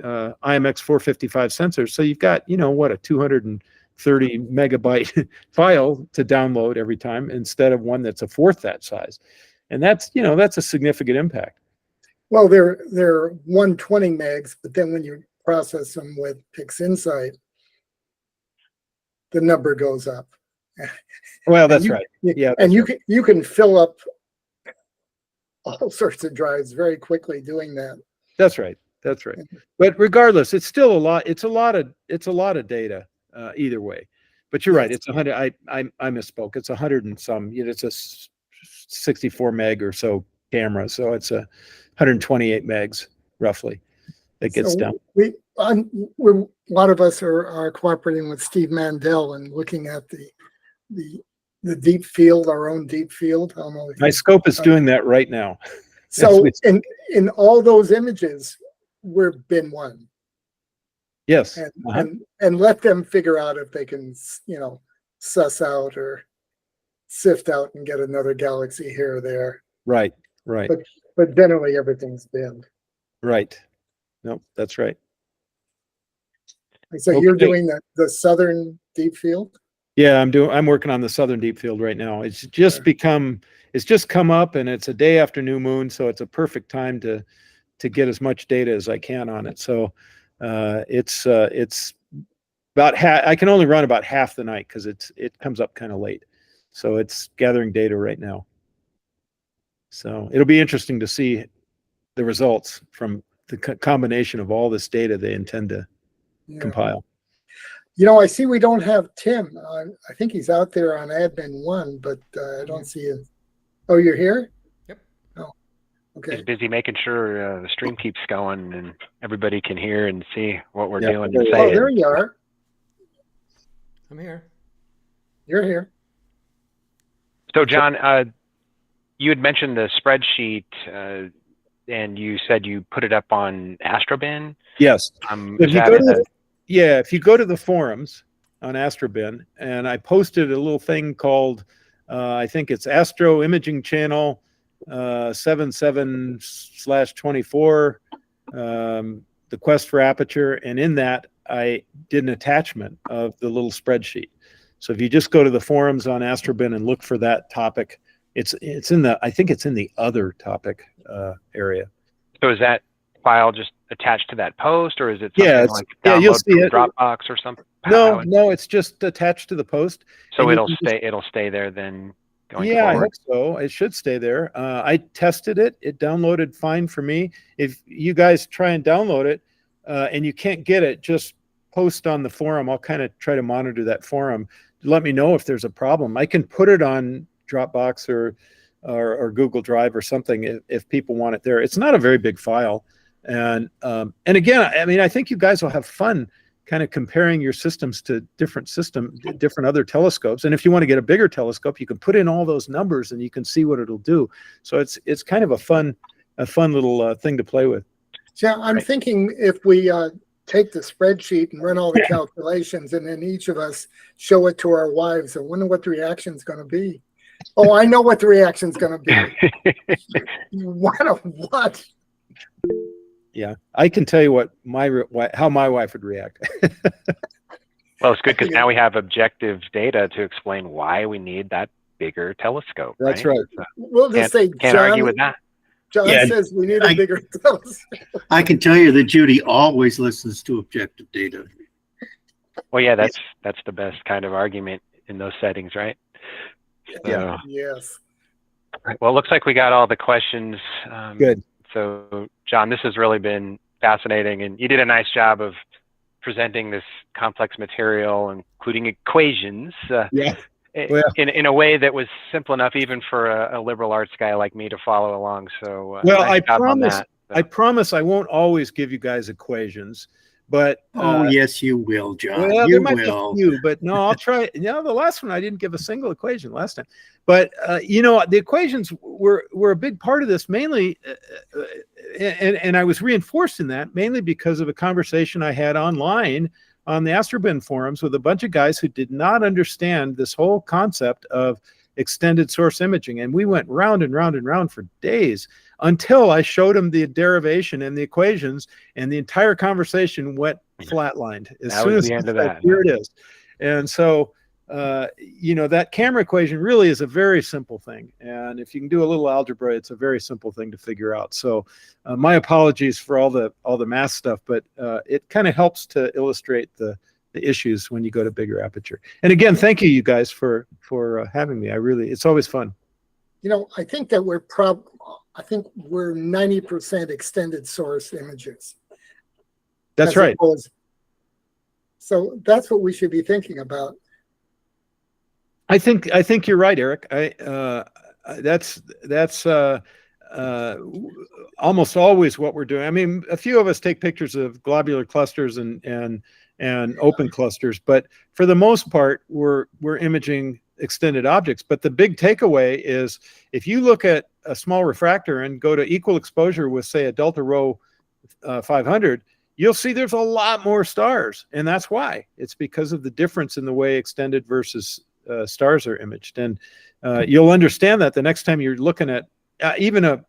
IMX 455 sensors. So you've got, you know, what, a 230 megabyte file to download every time instead of one that's a fourth that size. And that's, you know, that's a significant impact. Well, they're 120 megs, but then when you process them with PixInsight, the number goes up. Well, that's right. Yeah, and you can fill up all sorts of drives very quickly doing that. That's right. That's right. But regardless, it's still a lot. It's a lot of data either way. But you're right. It's 100. I misspoke. It's 100 and some. You know, it's a 64 meg or so camera, so it's a 128 megs roughly that gets So down. a lot of us are cooperating with Steve Mandel and looking at the deep field, our own deep field. I don't know if My scope is doing that right now. So in all those images, we're bin one. Yes. And let them figure out if they can, you know, suss out or sift out and get another galaxy here or there. Right. Right. But generally everything's binned. Right. No, that's right. So you're doing the southern deep field? Yeah, I'm working on the southern deep field right now. It's just come up, and it's a day after new moon, so it's a perfect time to get as much data as I can on it. So it's about I can only run about half the night because it comes up kind of late. So it's gathering data right now. So it'll be interesting to see the results from the combination of all this data they intend to compile. You know, I see we don't have Tim. I think he's out there on admin 1, but I don't see him. Oh, you're here? Yep. Oh, okay. He's busy making sure the stream keeps going and everybody can hear and see what we're doing and saying. Oh, there you are. I'm here. You're here. So, John, you had mentioned the spreadsheet, and you said you put it up on Astrobin. Yes. If you go to the forums on Astrobin, and I posted a little thing called, I think it's Astro-Imaging Channel 77/24, the quest for Aperture, and in that I did an attachment of the little spreadsheet. So if you just go to the forums on Astrobin and look for that topic, it's in the, I think it's in the other topic area. So is that file just attached to that post, or is it something like download you'll see from it. Dropbox or something? No, it's just attached to the post. So it'll stay there then going forward? I hope so. It should stay there. I tested it. It downloaded fine for me. If you guys try and download it and you can't get it, just post on the forum. I'll kind of try to monitor that forum. Let me know if there's a problem. I can put it on Dropbox or Google Drive or something if people want it there. It's not a very big file. And again, I mean, I think you guys will have fun kind of comparing your systems to different other telescopes. And if you want to get a bigger telescope, you can put in all those numbers and you can see what it'll do. So it's kind of a fun little thing to play with. Yeah, I'm thinking if we take the spreadsheet and run all the calculations, and then each of us show it to our wives, I wonder what the reaction's going to be. Oh, I know what the reaction's going to be. What? Yeah, I can tell you how my wife would react. Well, it's good because now we have objective data to explain why we need that bigger telescope. That's right. So we'll just say, can't argue with that. John says we need a bigger telescope. I can tell you that Judy always listens to objective data. Well, yeah, that's the best kind of argument in those settings, right? So, yes. Well, it looks like we got all the questions. Good. So, John, this has really been fascinating, and you did a nice job of presenting this complex material, including equations, in a way that was simple enough even for a liberal arts guy like me to follow along. So, nice I promise I won't always give you guys equations, but yes, you will, John. Well, you there might will. be a few, but no, I'll try. The last one I didn't give a single equation last time, but the equations were a big part of this, mainly, and I was reinforced in that mainly because of a conversation I had online on the Astrobin forums with a bunch of guys who did not understand this whole concept of extended source imaging, and we went round and round and round for days until I showed him the derivation and the equations, and the entire conversation went flatlined. As That soon was as the I end of said, that. here it is. And so, that camera equation really is a very simple thing. And if you can do a little algebra, it's a very simple thing to figure out. So my apologies for all the math stuff, but it kind of helps to illustrate the issues when you go to bigger aperture. And again, thank you guys for having me. It's always fun. I think that we're 90% extended source images. That's right. So that's what we should be thinking about. I think you're right, Eric. That's almost always what we're doing. I mean, a few of us take pictures of globular clusters and open clusters, but for the most part, we're imaging extended objects. But the big takeaway is, if you look at a small refractor and go to equal exposure with, say, a delta rho 500, you'll see there's a lot more stars, and that's why. It's because of the difference in the way extended versus stars are imaged. And you'll understand that the next time you're looking at even a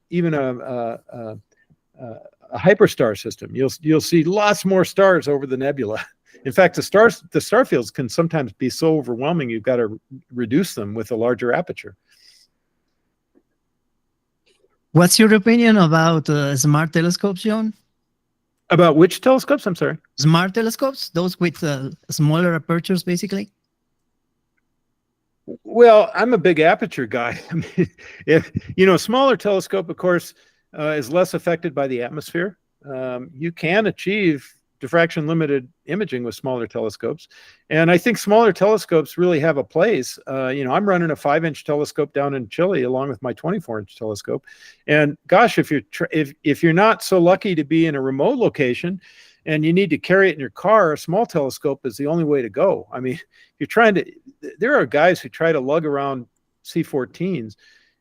hyperstar system, you'll see lots more stars over the nebula. In fact, the star fields can sometimes be so overwhelming you've got to reduce them with a larger aperture. What's your opinion about smart telescopes, John? About which telescopes? I'm sorry. Smart telescopes, those with smaller apertures, basically. Well, I'm a big aperture guy. I mean, if a smaller telescope, of course, is less affected by the atmosphere. You can achieve diffraction limited imaging with smaller telescopes, and I think smaller telescopes really have a place. I'm running a 5-inch telescope down in Chile along with my 24-inch telescope, and gosh, if you're not so lucky to be in a remote location and you need to carry it in your car, a small telescope is the only way to go. I mean, there are guys who try to lug around C14s,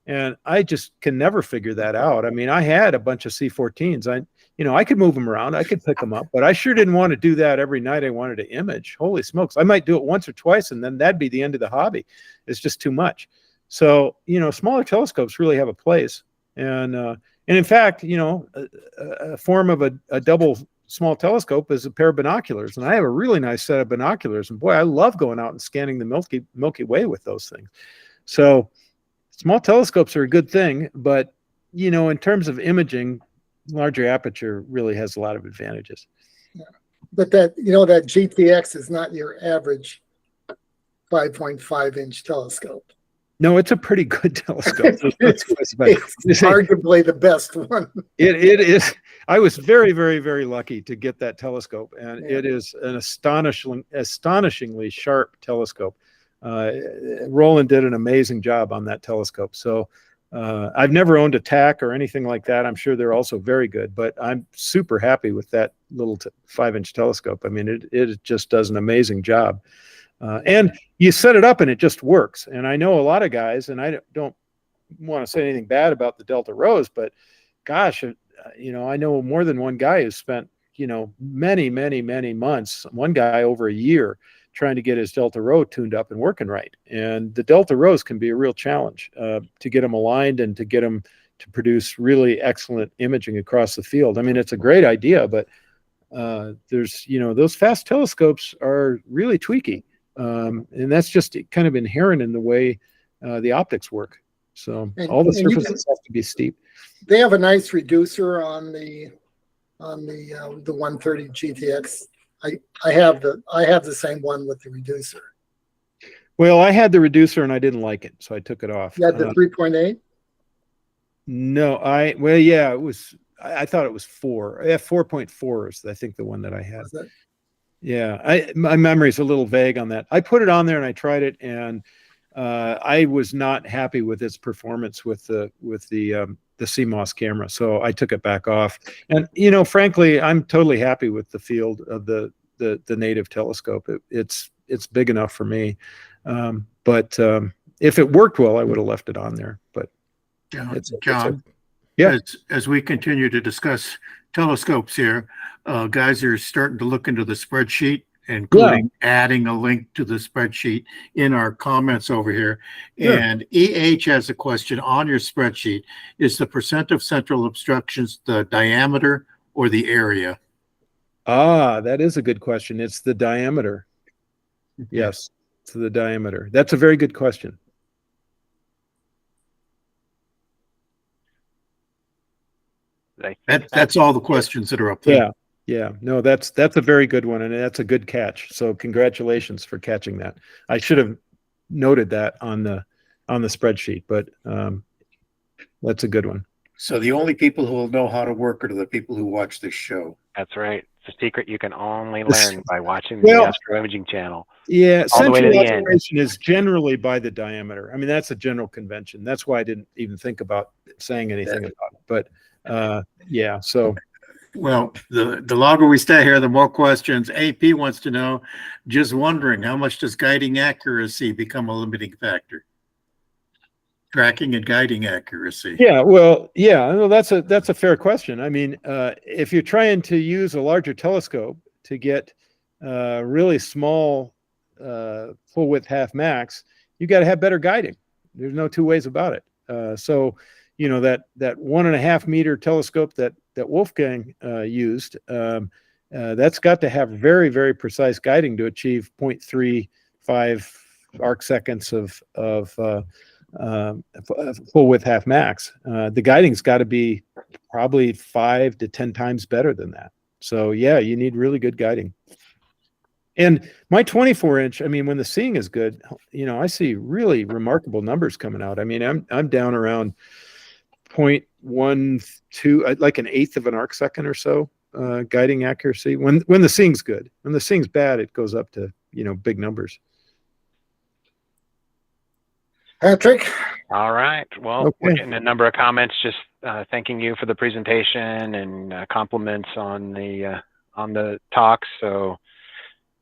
and I just can never figure that out. I mean, I had a bunch of C14s. I could move them around, I could pick them up, but I sure didn't want to do that every night I wanted to image. Holy smokes. I might do it once or twice, and then that'd be the end of the hobby. It's just too much. So, smaller telescopes really have a place. And in fact, a form of a double small telescope is a pair of binoculars. And I have a really nice set of binoculars. And boy, I love going out and scanning the Milky Way with those things. So small telescopes are a good thing, but, in terms of imaging, larger aperture really has a lot of advantages. Yeah. But that GTX is not your average 5.5-inch telescope. No, it's a pretty good telescope. It's arguably the best one. It is. I was very, very, very lucky to get that telescope, and it is an astonishingly sharp telescope. Roland did an amazing job on that telescope. So I've never owned a TAC or anything like that. I'm sure they're also very good, but I'm super happy with that little 5-inch telescope. I mean, it just does an amazing job. And you set it up and it just works. And I know a lot of guys, and I don't want to say anything bad about the Delta Rose, but gosh, I know more than one guy who's spent, many, many, many months, one guy over a year, trying to get his Delta Rho tuned up and working right. And the Delta Rhos can be a real challenge to get them aligned and to get them to produce really excellent imaging across the field. I mean, it's a great idea, but there's, those fast telescopes are really tweaky. And that's just kind of inherent in the way the optics work. So all the surfaces have to be steep. They have a nice reducer on the 130 GTX. I have the same one with the reducer. Well, I had the reducer and I didn't like it, so I took it off. You had the 3.8? No, it was. I thought it was 4. Yeah, 4.4 is I think the one that I had. Yeah, my memory's a little vague on that. I put it on there and I tried it, and I was not happy with its performance with the CMOS camera, so I took it back off. And frankly, I'm totally happy with the field of the native telescope. It's big enough for me. But if it worked well, I would have left it on there. But John, yeah. As we continue to discuss telescopes here, guys are starting to look into the spreadsheet including adding a link to the spreadsheet in our comments over here. Sure. And EH has a question on your spreadsheet. Is the percent of central obstructions the diameter or the area? Ah, that is a good question. It's the diameter. Yes, it's the diameter. That's a very good question. That's all the questions that are up there. Yeah. Yeah, no, that's a very good one, and that's a good catch. So congratulations for catching that. I should have noted that on the spreadsheet, but that's a good one. So the only people who will know how to work are the people who watch this show. That's right. It's a secret you can only learn by watching Well, the Astro Imaging channel. Yeah, all the way to central the end. observation is generally by the diameter. I mean, that's a general convention. That's why I didn't even think about saying anything about it. But yeah, so. Well, the longer we stay here, the more questions. AP wants to know, just wondering, how much does guiding accuracy become a limiting factor? Tracking and guiding accuracy. Yeah, well, yeah, no, that's a fair question. I mean, if you're trying to use a larger telescope to get really small full width half max, you got to have better guiding. There's no two ways about it. So, you know, that 1.5 meter telescope that Wolfgang used, that's got to have very, very precise guiding to achieve 0.35 arc seconds of full width half max. The guiding's got to be probably 5 to 10 times better than that. So yeah, you need really good guiding. And my 24-inch, I mean, when the seeing is good, you know, I see really remarkable numbers coming out. I mean, I'm down around 0.12, like an eighth of an arc second or so, guiding accuracy. When the seeing's good. When the seeing's bad, it goes up to, you know, big numbers. Patrick? All right. Well, Okay. we're getting a number of comments just thanking you for the presentation and compliments on the talks. So,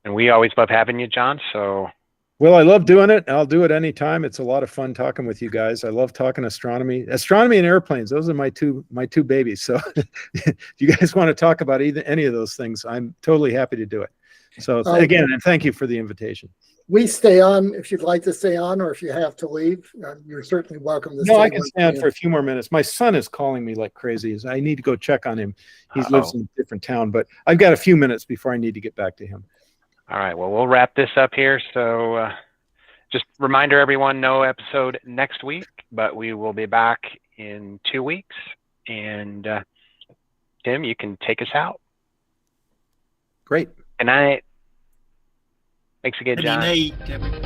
and we always love having you, John. So, Well, I love doing it. I'll do it anytime. It's a lot of fun talking with you guys. I love talking astronomy and airplanes. Those are my two babies. So if you guys want to talk about any of those things, I'm totally happy to do it. So again, and thank you for the invitation. We stay on if you'd like to stay on, or if you have to leave, you're certainly welcome to stay No, on. I can stay on for a few more minutes. My son is calling me like crazy. I need to go check on him. He lives in a different town, but I've got a few minutes before I need to get back to him. all right. Well, we'll wrap this up here. So just reminder everyone, no episode next week, but we will be back in 2 weeks. And Tim, you can take us out. Great. Good night. Thanks again, Good John. night, everybody.